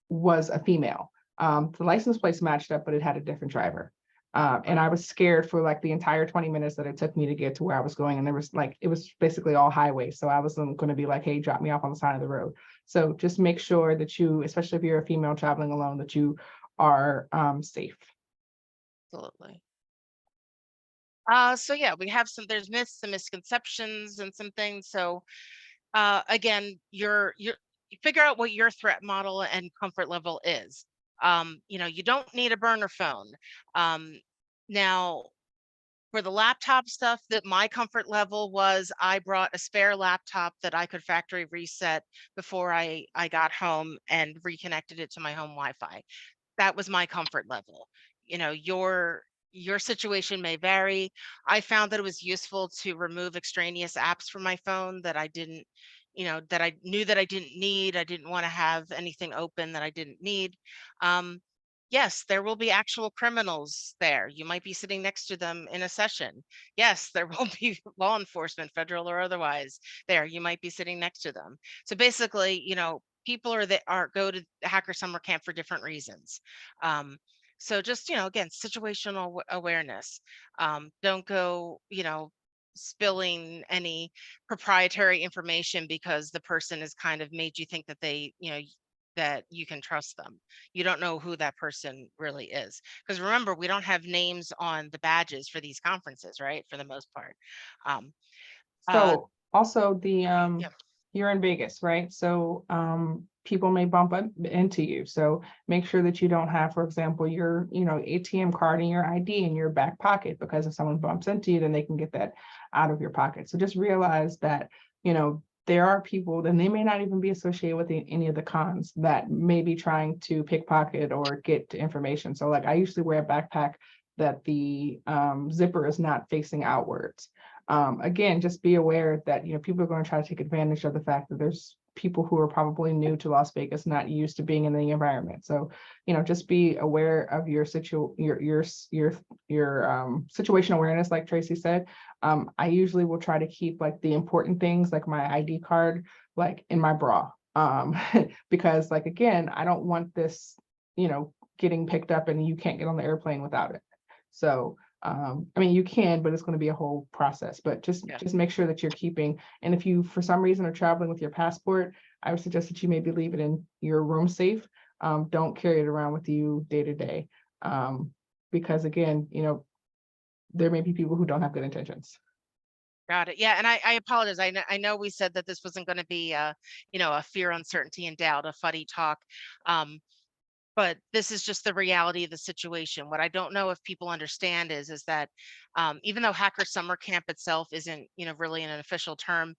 was a female. The license plates matched up, but it had a different driver. And I was scared for like the entire 20 minutes that it took me to get to where I was going. And it was basically all highway. So I wasn't going to be like, hey, drop me off on the side of the road. So just make sure that you, especially if you're a female traveling alone, that you are safe. Absolutely. So yeah, we have there's myths and misconceptions and some things. So again, you figure out what your threat model and comfort level is. You don't need a burner phone. Now, for the laptop stuff, that my comfort level was, I brought a spare laptop that I could factory reset before I got home and reconnected it to my home Wi-Fi. That was my comfort level. Your situation may vary. I found that it was useful to remove extraneous apps from my phone that I didn't, that I knew that I didn't need. I didn't want to have anything open that I didn't need. Yes, there will be actual criminals there. You might be sitting next to them in a session. Yes, there will be law enforcement, federal or otherwise, there. You might be sitting next to them. So basically, people go to hacker summer camp for different reasons. So just, again, situational awareness. Don't go, spilling any proprietary information because the person has kind of made you think that that you can trust them. You don't know who that person really is. Because remember, we don't have names on the badges for these conferences, right? For the most part. Um, uh, So also the yeah. you're in Vegas, right? So people may bump into you. So make sure that you don't have, for example, your ATM card and your ID in your back pocket, because if someone bumps into you, then they can get that out of your pocket. So just realize that there are people, and they may not even be associated with any of the cons, that may be trying to pickpocket or get information. So like I usually wear a backpack that the zipper is not facing outwards. Again, just be aware that people are going to try to take advantage of the fact that there's people who are probably new to Las Vegas, not used to being in the environment. So, just be aware of your situation awareness, like Tracy said. I usually will try to keep like the important things, like my ID card, like in my bra, because like again, I don't want this, getting picked up and you can't get on the airplane without it. So I mean, you can, but it's going to be a whole process. But just make sure that you're keeping. And if you, for some reason, are traveling with your passport, I would suggest that you maybe leave it in your room safe. Don't carry it around with you day to day, because again, there may be people who don't have good intentions. Got it. Yeah, and I apologize. I know we said that this wasn't going to be a fear, uncertainty, and doubt, a fuddy talk. But this is just the reality of the situation. What I don't know if people understand is that even though Hacker Summer Camp itself isn't, really an official term,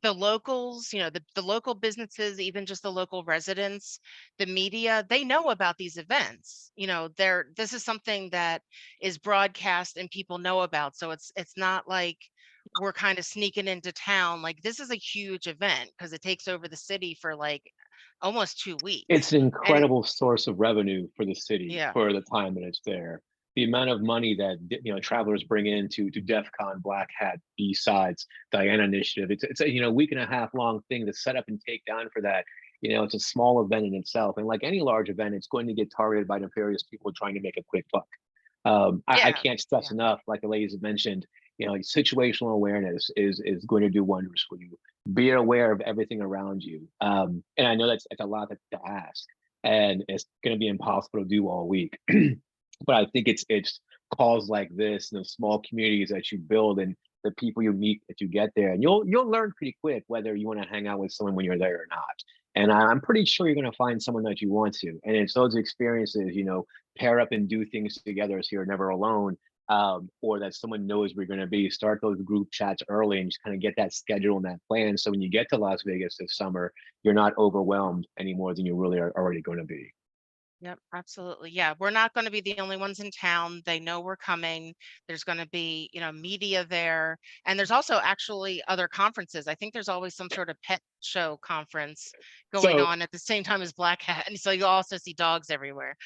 the locals, the local businesses, even just the local residents, the media, they know about these events. This is something that is broadcast and people know about. So it's not like we're kind of sneaking into town. Like, this is a huge event because it takes over the city for like almost 2 weeks. It's an And incredible source of revenue for the city yeah. for the time that it's there. The amount of money that travelers bring in to DEF CON, Black Hat, B-Sides, Diana Initiative. It's a week and a half long thing to set up and take down for that. It's a small event in itself, and like any large event, it's going to get targeted by nefarious people trying to make a quick buck. I can't stress enough, like the ladies have mentioned, situational awareness is going to do wonders for you. Be aware of everything around you. And I know it's a lot to ask, and it's going to be impossible to do all week. But I think it's calls like this, and the small communities that you build, and the people you meet that you get there, and you'll learn pretty quick whether you want to hang out with someone when you're there or not. And I'm pretty sure you're going to find someone that you want to. And it's those experiences, pair up and do things together so you're never alone, or that someone knows where you're going to be. Start those group chats early and just kind of get that schedule and that plan. So when you get to Las Vegas this summer, you're not overwhelmed any more than you really are already going to be. Yep, absolutely. Yeah, we're not going to be the only ones in town. They know we're coming. There's going to be, media there. And there's also actually other conferences. I think there's always some sort of pet show conference going So on at the same time as Black Hat. And so you'll also see dogs everywhere.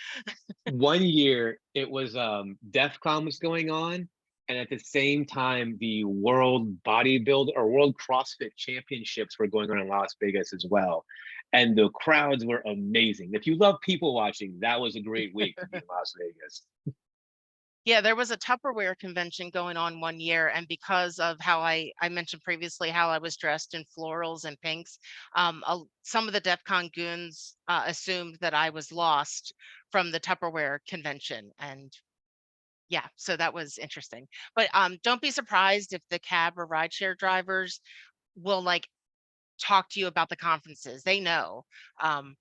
one year it was DEF CON was going on, and at the same time the World Bodybuild or World CrossFit Championships were going on in Las Vegas as well. And the crowds were amazing. If you love people watching, that was a great week to be in Las Vegas. Yeah, there was a Tupperware convention going on one year, and because of how I mentioned previously how I was dressed in florals and pinks, some of the DEF CON goons assumed that I was lost from the Tupperware convention, and yeah, so that was interesting. But don't be surprised if the cab or rideshare drivers will like talk to you about the conferences. They know. Um,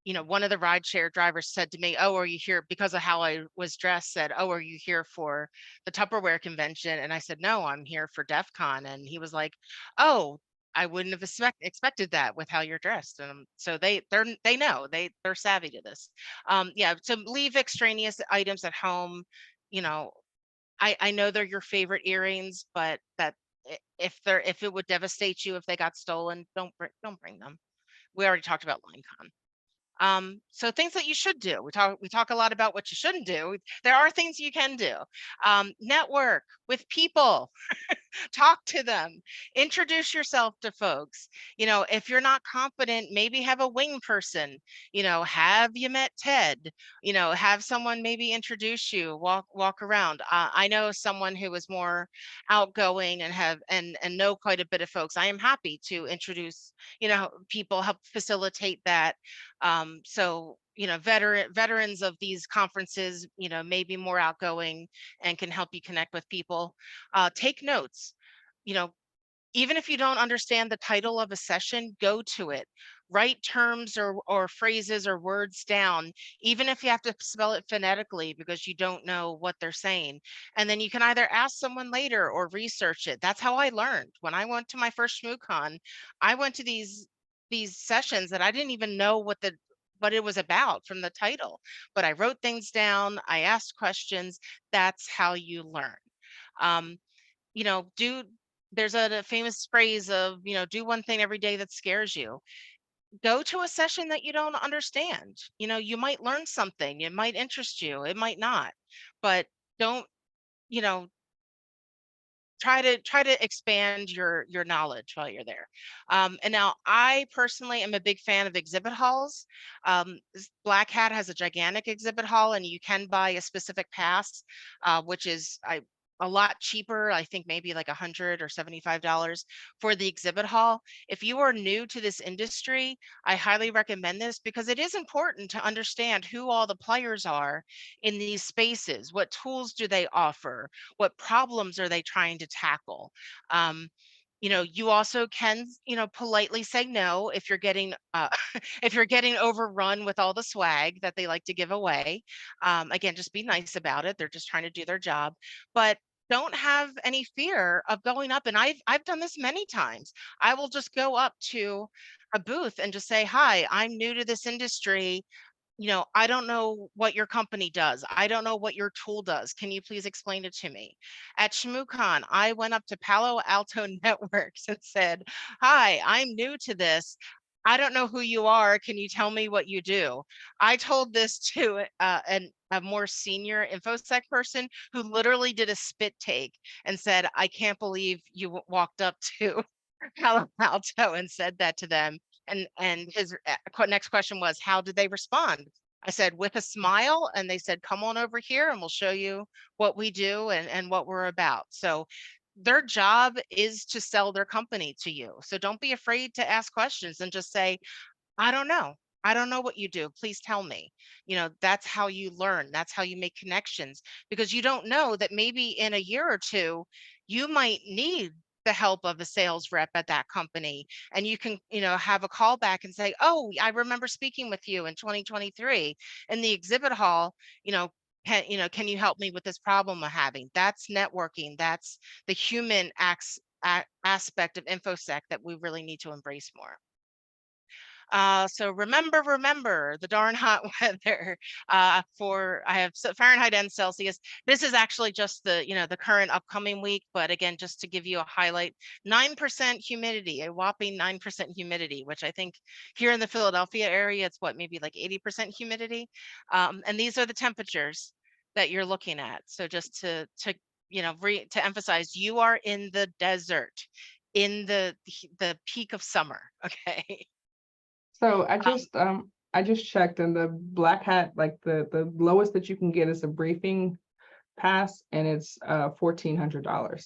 one of the rideshare drivers said to me, "Oh, are you here?" Because of how I was dressed, said, "Oh, are you here for the Tupperware convention?" And I said, "No, I'm here for DEF CON." And he was like, "Oh, I wouldn't have expected that with how you're dressed." And so they know, they're savvy to this. Yeah, to leave extraneous items at home, you know, I know they're your favorite earrings, but if it would devastate you if they got stolen, don't bring them. We already talked about LineCon. So things that you should do. We talk a lot about what you shouldn't do. There are things you can do. Network with people. Talk to them, introduce yourself to folks. If you're not confident, maybe have a wing person. Have you met Ted? Have someone maybe introduce you, walk around. I know someone who is more outgoing and have and know quite a bit of folks. I am happy to introduce people, help facilitate that. So veterans of these conferences may be more outgoing and can help you connect with people. Take notes. you know Even if you don't understand the title of a session, go to it. Write terms or phrases or words down, even if you have to spell it phonetically because you don't know what they're saying. And then you can either ask someone later or research it. That's how I learned. When I went to my first ShmooCon, I went to these sessions that I didn't even know what it was about from the title. But I wrote things down, I asked questions. That's how you learn. Um, do There's a famous phrase of, do one thing every day that scares you. Go to a session that you don't understand. You might learn something, it might interest you, it might not, but don't, you know, try to expand your knowledge while you're there. And now I personally am a big fan of exhibit halls. Black Hat has a gigantic exhibit hall, and you can buy a specific pass, which is a lot cheaper. I think maybe like $100 or $75 for the exhibit hall. If you are new to this industry, I highly recommend this because it is important to understand who all the players are in these spaces. What tools do they offer? What problems are they trying to tackle? You also can, politely say no if you're getting if you're getting overrun with all the swag that they like to give away. Again, just be nice about it. They're just trying to do their job, but don't have any fear of going up. And I've done this many times. I will just go up to a booth and just say, "Hi, I'm new to this industry. I don't know what your company does. I don't know what your tool does. Can you please explain it to me?" At ShmooCon, I went up to Palo Alto Networks and said, "Hi, I'm new to this. I don't know who you are. Can you tell me what you do?" I told this to a more senior InfoSec person who literally did a spit take and said, "I can't believe you walked up to Palo Alto and said that to them." And his next question was, "How did they respond?" I said, "With a smile." And they said, "Come on over here and we'll show you what we do and what we're about." So their job is to sell their company to you. So don't be afraid to ask questions and just say, "I don't know. I don't know what you do. Please tell me." That's how you learn. That's how you make connections, because you don't know that maybe in a year or two, you might need the help of a sales rep at that company. And you can, have a call back and say, "Oh, I remember speaking with you in 2023 in the exhibit hall. Can you help me with this problem I'm having?" That's networking. That's the human aspect of InfoSec that we really need to embrace more. So remember the darn hot weather. I have Fahrenheit and Celsius. This is actually just the current upcoming week, but again, just to give you a highlight, 9% humidity, a whopping 9% humidity, which I think here in the Philadelphia area, it's what, maybe like 80% humidity. And these are the temperatures that you're looking at. So just to emphasize, you are in the desert, in the peak of summer. Okay. So I just checked, and the Black Hat, like the lowest that you can get is a briefing pass, and it's $1,400.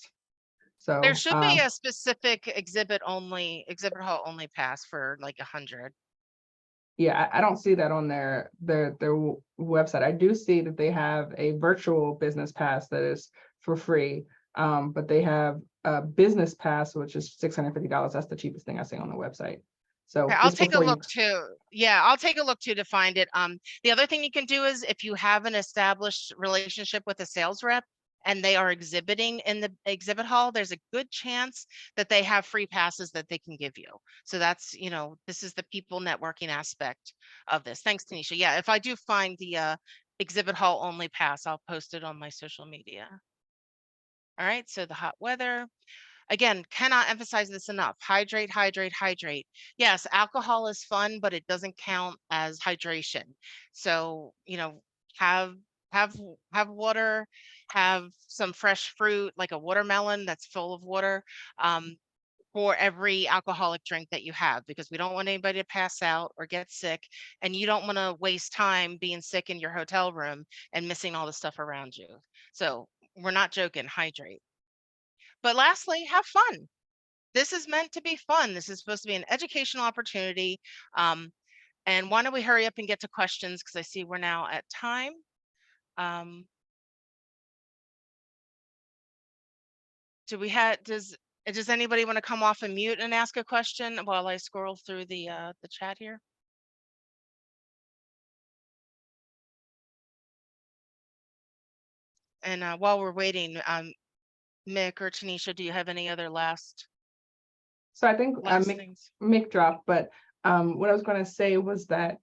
So There should be a specific exhibit hall only pass for like 100. Yeah, I don't see that on their website. I do see that they have a virtual business pass that is for free, but they have a business pass which is $650. That's the cheapest thing I see on the website. So Okay, I'll just take a before you, look too. Yeah, I'll take a look too to find it. The other thing you can do is if you have an established relationship with a sales rep and they are exhibiting in the exhibit hall, there's a good chance that they have free passes that they can give you. So that's, this is the people networking aspect of this. Thanks, Tanisha. Yeah, if I do find the exhibit hall only pass, I'll post it on my social media. All right, so the hot weather. Again, cannot emphasize this enough. Hydrate, hydrate, hydrate. Yes, alcohol is fun, but it doesn't count as hydration. So, have have have water, have some fresh fruit like a watermelon that's full of water, for every alcoholic drink that you have, because we don't want anybody to pass out or get sick, and you don't want to waste time being sick in your hotel room and missing all the stuff around you. So, we're not joking, hydrate. But lastly, have fun. This is meant to be fun. This is supposed to be an educational opportunity. And why don't we hurry up and get to questions, because I see we're now at time. Does anybody want to come off and mute and ask a question while I scroll through the chat here? And while we're waiting, Mick or Tanisha, do you have any other last so I think things? Mick dropped, but what I was going to say was that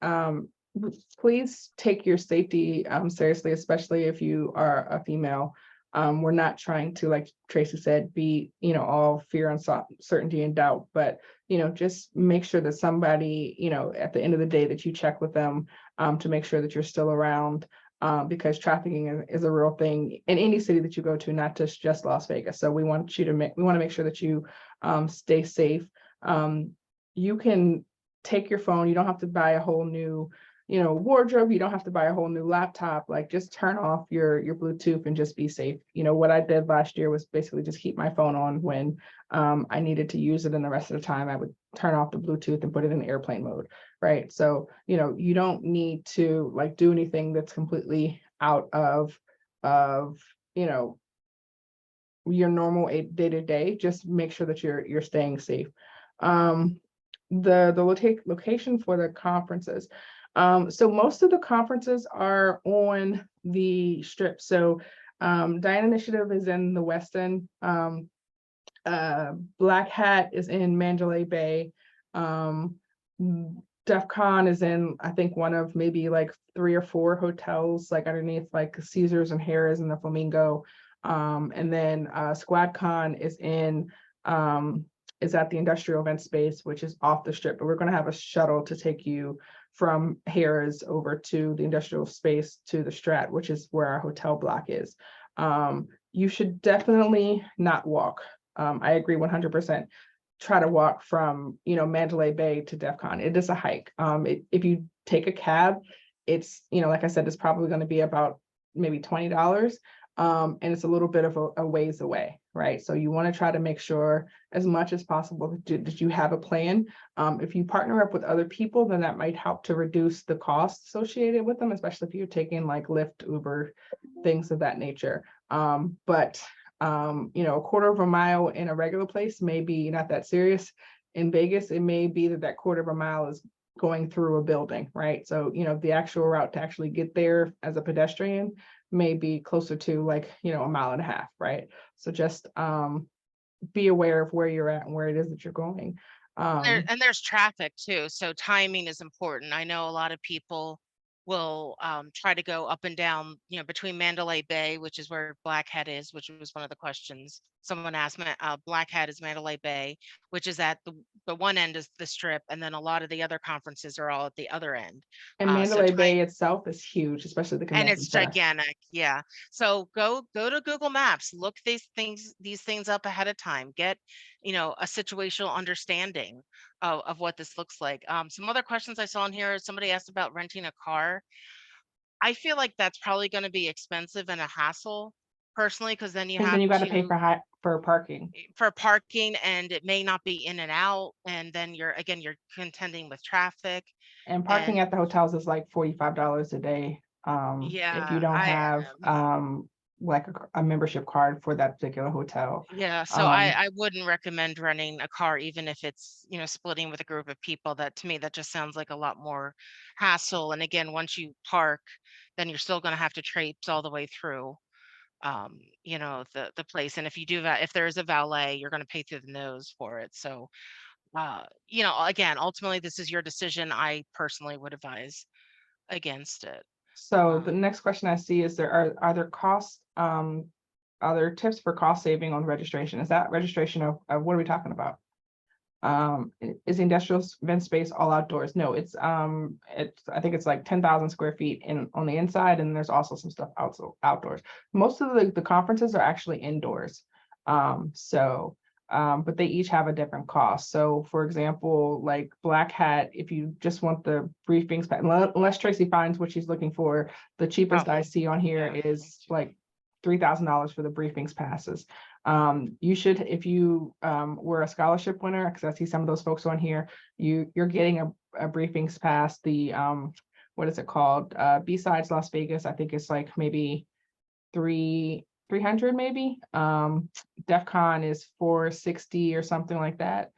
please take your safety seriously, especially if you are a female. We're not trying to, like Tracy said, be, all fear, uncertainty, and doubt, but, just make sure that somebody, at the end of the day that you check with them to make sure that you're still around, because trafficking is a real thing in any city that you go to, not just Las Vegas. So we want to make sure that you stay safe. You can take your phone. You don't have to buy a whole new, wardrobe. You don't have to buy a whole new laptop. Like, just turn off your Bluetooth and just be safe. What I did last year was basically just keep my phone on when I needed to use it, and the rest of the time I would turn off the Bluetooth and put it in airplane mode. Right. So, you don't need to like do anything that's completely out of your normal day-to-day. Just make sure that you're staying safe. The location for the conferences. So most of the conferences are on the Strip. So Diane Initiative is in the West End. Black Hat is in Mandalay Bay. DEF CON is in, I think, one of maybe like 3 or 4 hotels, like underneath like Caesars and Harrah's and the Flamingo. And then SquadCon is at the industrial event space, which is off the Strip, but we're going to have a shuttle to take you from Harrah's over to the industrial space to the Strat, which is where our hotel block is. You should definitely not walk. I agree 100%. Try to walk from, Mandalay Bay to DEF CON. It is a hike. If you take a cab, it's, like I said, it's probably going to be about maybe $20. And it's a little bit of a ways away, right? So you want to try to make sure as much as possible that you have a plan. If you partner up with other people, then that might help to reduce the cost associated with them, especially if you're taking like Lyft, Uber, things of that nature. But a quarter of a mile in a regular place may be not that serious. In Vegas, it may be that quarter of a mile is going through a building, right? So, the actual route to actually get there as a pedestrian may be closer to like, a mile and a half, right? So just be aware of where you're at and where it is that you're going. And there's traffic too, so timing is important. I know a lot of people will try to go up and down, between Mandalay Bay, which is where Black Hat is, which was one of the questions someone asked me. Black Hat is Mandalay Bay, which is at the one end is the Strip, and then a lot of the other conferences are all at the other end. And Mandalay Bay itself is huge, especially the convention and it's center. gigantic. Yeah. So go to Google Maps, look these things up ahead of time, get, a situational understanding of what this looks like. Some other questions I saw in here, somebody asked about renting a car. I feel like that's probably going to be expensive and a hassle. personally, because then you Because have then you got to pay to for parking. for parking, and it may not be in and out, and then you're contending with traffic. And parking And at the hotels is like $45 a day. If you yeah, don't have like a membership card for that particular hotel. yeah, so I wouldn't recommend renting a car, even if it's, splitting with a group of people. That, to me, that just sounds like a lot more hassle. And again, once you park, then you're still going to have to traipse all the way through, the place. And if you do that, if there is a valet, you're going to pay through the nose for it. So, again, ultimately, this is your decision. I personally would advise against it. So the next question I see is are there costs, are there tips for cost saving on registration? Is that registration of what are we talking about? Is the industrial event space all outdoors? No, it's I think it's like 10,000 square feet on the inside, and there's also some stuff outdoors. Most of the conferences are actually indoors. But they each have a different cost. So for example, like Black Hat, if you just want the briefings, unless Tracy finds what she's looking for, the cheapest I see on here is like $3,000 for the briefings passes. You should, if you were a scholarship winner, because I see some of those folks on here, you're getting a briefings pass. The what is it called? B-Sides Las Vegas, I think it's like maybe 300 maybe. DEF CON is 460 or something like that.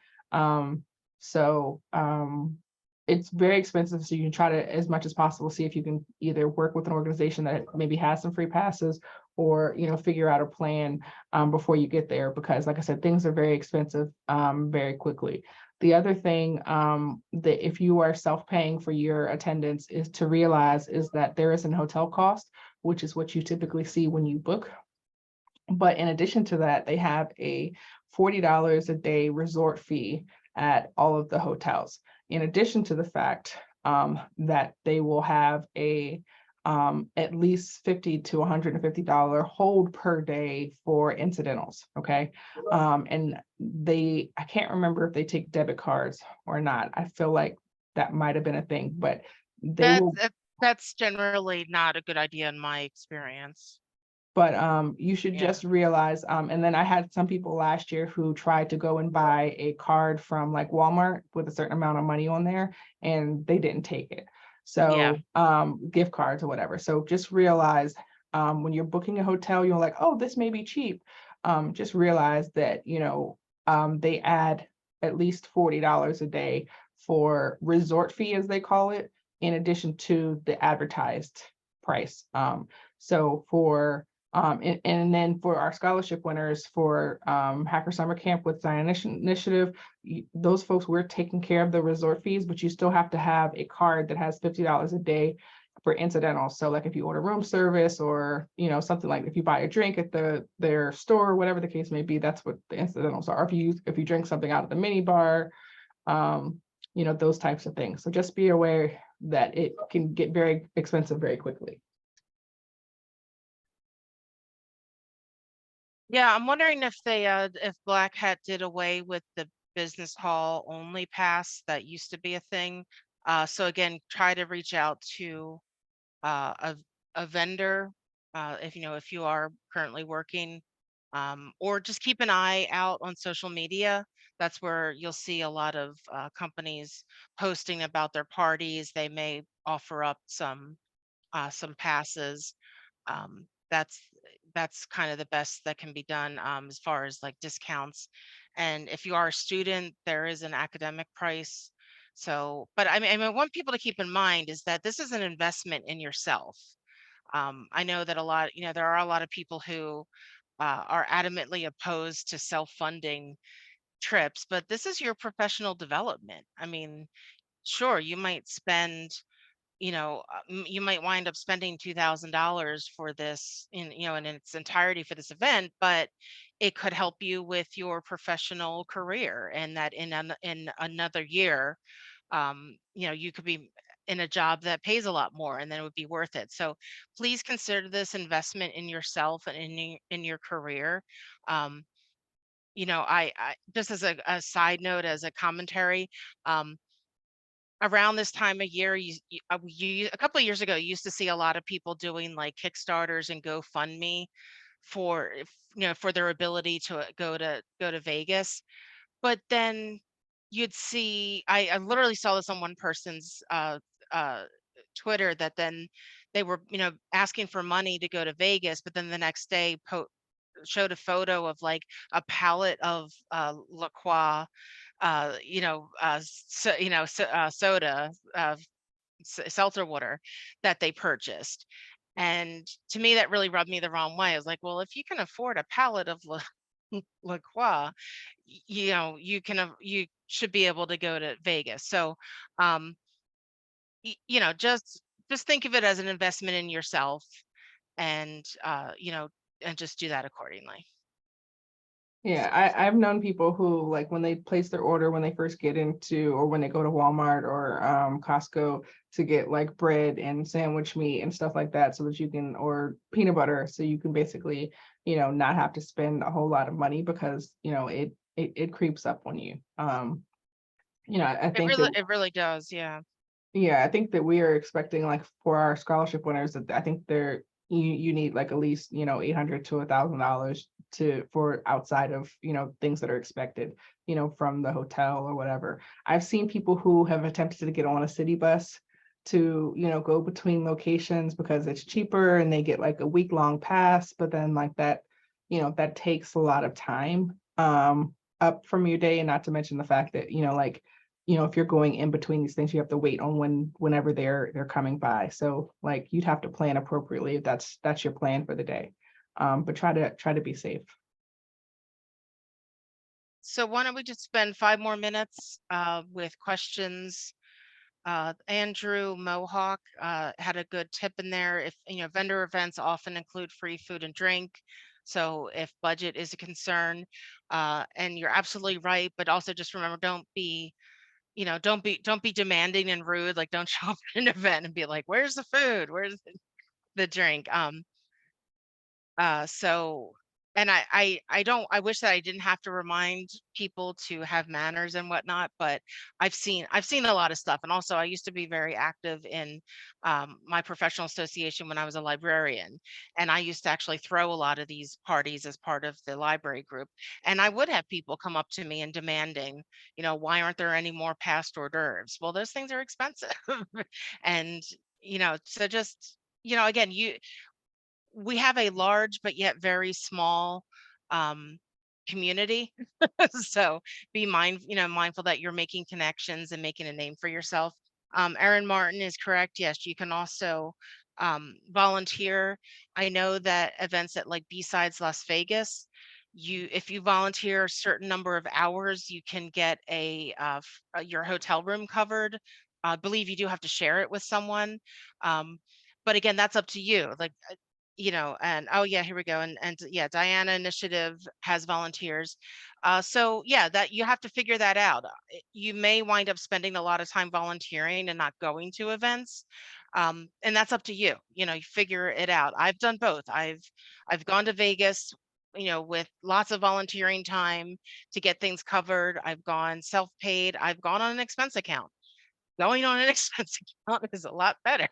It's very expensive, so you can try to, as much as possible, see if you can either work with an organization that maybe has some free passes, or figure out a plan before you get there, because like I said, things are very expensive very quickly. The other thing that if you are self-paying for your attendance is to realize is that there is an hotel cost, which is what you typically see when you book. But in addition to that, they have a $40 a day resort fee at all of the hotels. In addition to the fact that they will have a at least $50 to $150 hold per day for incidentals. Okay. And I can't remember if they take debit cards or not. I feel like that might have been a thing, but that's generally not a good idea in my experience. But you should just realize, and then I had some people last year who tried to go and buy a card from like Walmart with a certain amount of money on there, and they didn't take it. So gift cards or whatever. So just realize when you're booking a hotel, you're like, oh, this may be cheap. Just realize that, they add at least $40 a day for resort fee, as they call it, in addition to the advertised price. And then for our scholarship winners for Hacker Summer Camp with Zion Initiative, those folks, we're taking care of the resort fees, but you still have to have a card that has $50 a day for incidentals. So like if you order room service, or something, like if you buy a drink at their store, whatever the case may be, that's what the incidentals are. If you drink something out of the mini bar, those types of things. So just be aware that it can get very expensive very quickly. Yeah, I'm wondering if if Black Hat did away with the business hall only pass that used to be a thing. So again, try to reach out to a vendor if you are currently working, or just keep an eye out on social media. That's where you'll see a lot of companies posting about their parties. They may offer up some passes. um, that's that's kind of the best that can be done as far as like discounts. And if you are a student, there is an academic price. So, but I want people to keep in mind is that this is an investment in yourself. I know that there are a lot of people who are adamantly opposed to self-funding trips, but this is your professional development. I mean, sure, you might spend you might wind up spending $2,000 for this in its entirety for this event, but it could help you with your professional career, and that in another year, you could be in a job that pays a lot more, and then it would be worth it. So please consider this investment in yourself and in your career. Um, I just as a side note, as a commentary, um, around this time of year, a couple of years ago, you used to see a lot of people doing like Kickstarters and GoFundMe for for their ability to go to Vegas. But then you'd see, I literally saw this on one person's uh Twitter, that then they were asking for money to go to Vegas, but then the next day showed a photo of like a pallet of La Croix, soda, seltzer water that they purchased. And to me, that really rubbed me the wrong way. I was like, well, if you can afford a pallet of La Croix, you should be able to go to Vegas. So, um, just think of it as an investment in yourself, and and just do that accordingly. Yeah, I've known people who, like, when they place their order, when they first get into, or when they go to Walmart or Costco to get like bread and sandwich meat and stuff like that, so that you can, or peanut butter, so you can basically, not have to spend a whole lot of money, because, it creeps up on you. I think that, It really does. Yeah. yeah, I think that we are expecting, like, for our scholarship winners, that I think you need like at least, $800 to $1,000 for outside of, things that are expected, from the hotel or whatever. I've seen people who have attempted to get on a city bus to, go between locations because it's cheaper, and they get like a week-long pass, but then like that, that takes a lot of time up from your day, and not to mention the fact that, like, if you're going in between these things, you have to wait on whenever they're coming by. So like, you'd have to plan appropriately if that's your plan for the day. But try to be safe. So why don't we just spend 5 more minutes with questions? Andrew Mohawk had a good tip in there. If vendor events often include free food and drink, so if budget is a concern, and you're absolutely right, but also just remember, don't be demanding and rude. Like, don't show up at an event and be like, "Where's the food? Where's the drink?" So, and I wish that I didn't have to remind people to have manners and whatnot, but I've seen a lot of stuff. And also, I used to be very active in my professional association when I was a librarian, and I used to actually throw a lot of these parties as part of the library group. And I would have people come up to me and demanding, why aren't there any more past hors d'oeuvres? Well, those things are expensive. And so just, again, we have a large but yet very small um, community. So be mindful that you're making connections and making a name for yourself. Aaron Martin is correct. Yes, you can also volunteer. I know that events at like B-Sides Las Vegas, if you volunteer a certain number of hours, you can get your hotel room covered. I believe you do have to share it with someone. Um, but again, that's up to you. Like, and oh yeah, here we go. And yeah, Diana Initiative has volunteers. So yeah, that you have to figure that out. You may wind up spending a lot of time volunteering and not going to events. And that's up to you. You figure it out. I've done both. I've gone to Vegas, with lots of volunteering time to get things covered. I've gone self-paid. I've gone on an expense account. Going on an expense account is a lot better.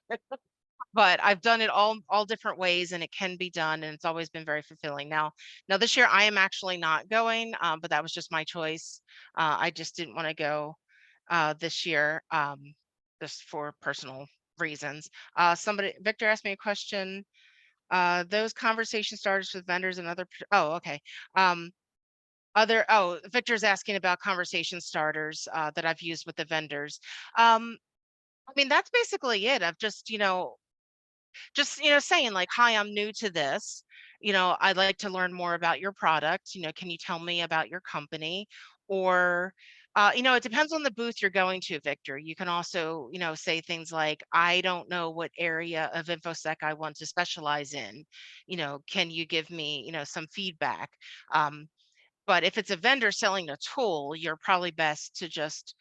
But I've done it all different ways, and it can be done, and it's always been very fulfilling. Now this year I am actually not going, but that was just my choice. I just didn't want to go this year, just for personal reasons. Victor asked me a question. Those conversation starters with vendors and oh, okay. Victor's asking about conversation starters that I've used with the vendors. I mean, that's basically it. I've just saying like, hi, I'm new to this, I'd like to learn more about your product, can you tell me about your company? Or it depends on the booth you're going to, Victor. You can also say things like, I don't know what area of infosec I want to specialize in, can you give me some feedback? But if it's a vendor selling a tool, you're probably best to just,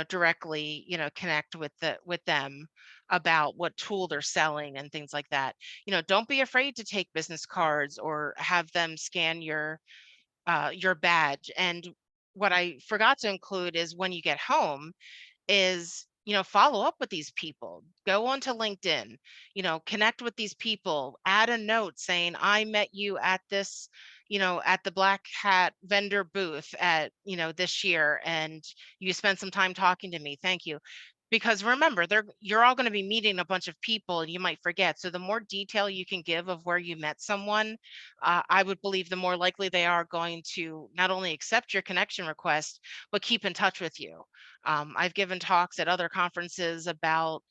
directly, connect with them about what tool they're selling and things like that. Don't be afraid to take business cards or have them scan your badge. And what I forgot to include is, when you get home, is follow up with these people, go onto LinkedIn, connect with these people, add a note saying, I met you at this, at the Black Hat vendor booth at, this year, and you spent some time talking to me. Thank you. Because remember, you're all going to be meeting a bunch of people and you might forget. So the more detail you can give of where you met someone, I would believe the more likely they are going to not only accept your connection request, but keep in touch with you. I've given talks at other conferences about,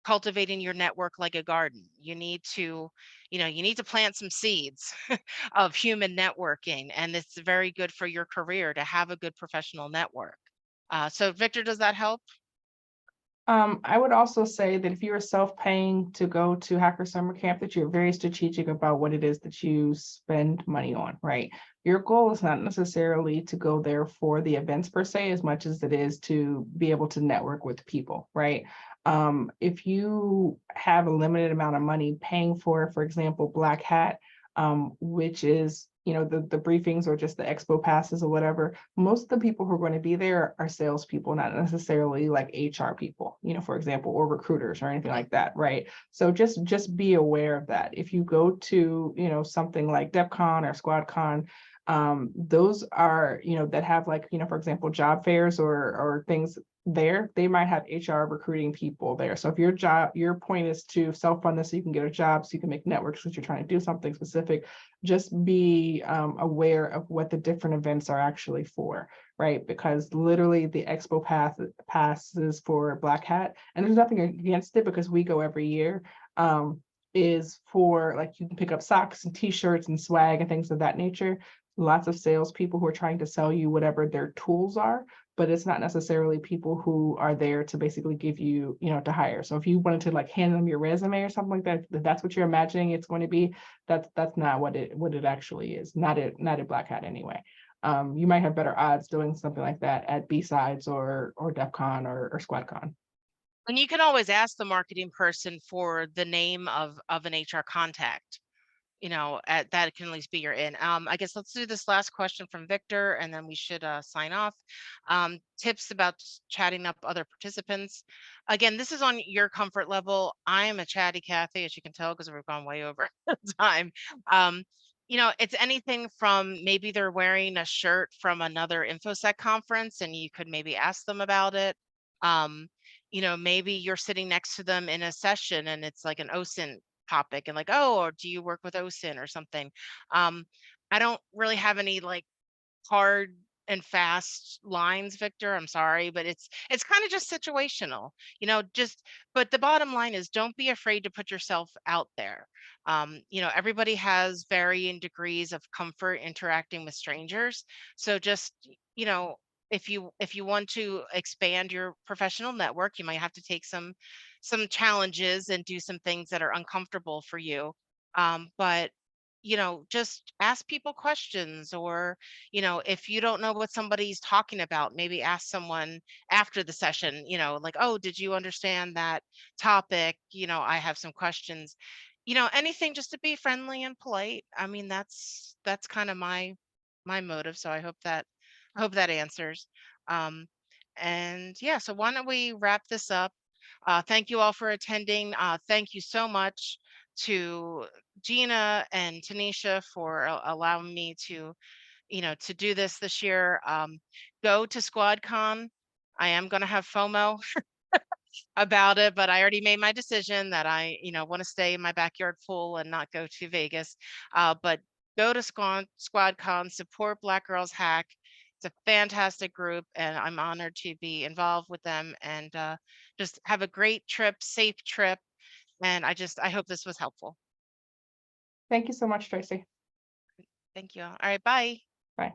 cultivating your network like a garden. You need to plant some seeds of human networking, and it's very good for your career to have a good professional network. So Victor, does that help? I would also say that if you are self-paying to go to Hacker Summer Camp, that you're very strategic about what it is that you spend money on, right? Your goal is not necessarily to go there for the events per se, as much as it is to be able to network with people, right? If you have a limited amount of money paying for example, Black Hat, which is the briefings or just the expo passes or whatever, most of the people who are going to be there are salespeople, not necessarily like HR people, for example, or recruiters or anything like that, right? So just be aware of that. If you go to something like DEFCON or SquadCon, those are that have like for example job fairs or things there, they might have HR recruiting people there. So if your point is to self-fund this so you can get a job, so you can make networks since you're trying to do something specific, just be aware of what the different events are actually for, right? Because literally the expo passes for Black Hat, and there's nothing against it because we go every year, is for like you can pick up socks and t-shirts and swag and things of that nature. Lots of salespeople who are trying to sell you whatever their tools are, but it's not necessarily people who are there to basically give you, to hire. So if you wanted to like hand them your resume or something like that, if that's what you're imagining it's going to be, that's not what it actually is. Not at Black Hat anyway. You might have better odds doing something like that at B-Sides or DEFCON or SquadCon. And you can always ask the marketing person for the name of an HR contact. That can at least be your in. I guess let's do this last question from Victor, and then we should sign off. Tips about chatting up other participants. Again, this is on your comfort level. I am a chatty Cathy, as you can tell, because we've gone way over time. It's anything from maybe they're wearing a shirt from another InfoSec conference, and you could maybe ask them about it. Maybe you're sitting next to them in a session, and it's like an OSINT topic and like, oh, or do you work with OSINT or something? I don't really have any like hard and fast lines, Victor. I'm sorry, but it's kind of just situational, but the bottom line is don't be afraid to put yourself out there. Everybody has varying degrees of comfort interacting with strangers. So just, if you want to expand your professional network, you might have to take some challenges and do some things that are uncomfortable for you. But just ask people questions, or if you don't know what somebody's talking about, maybe ask someone after the session, like, oh, did you understand that topic? I have some questions, anything just to be friendly and polite. I mean, that's kind of my motive. So I hope that answers. And yeah, so why don't we wrap this up? Thank you all for attending. Thank you so much to Gina and Tanisha for allowing me to, to do this year. Go to SquadCon. I am going to have FOMO about it, but I already made my decision that I, want to stay in my backyard full and not go to Vegas. But go to SquadCon, support Black Girls Hack. It's a fantastic group, and I'm honored to be involved with them, and just have a great trip, safe trip. And I hope this was helpful. Thank you so much, Tracy. Thank you. All right, bye. Bye.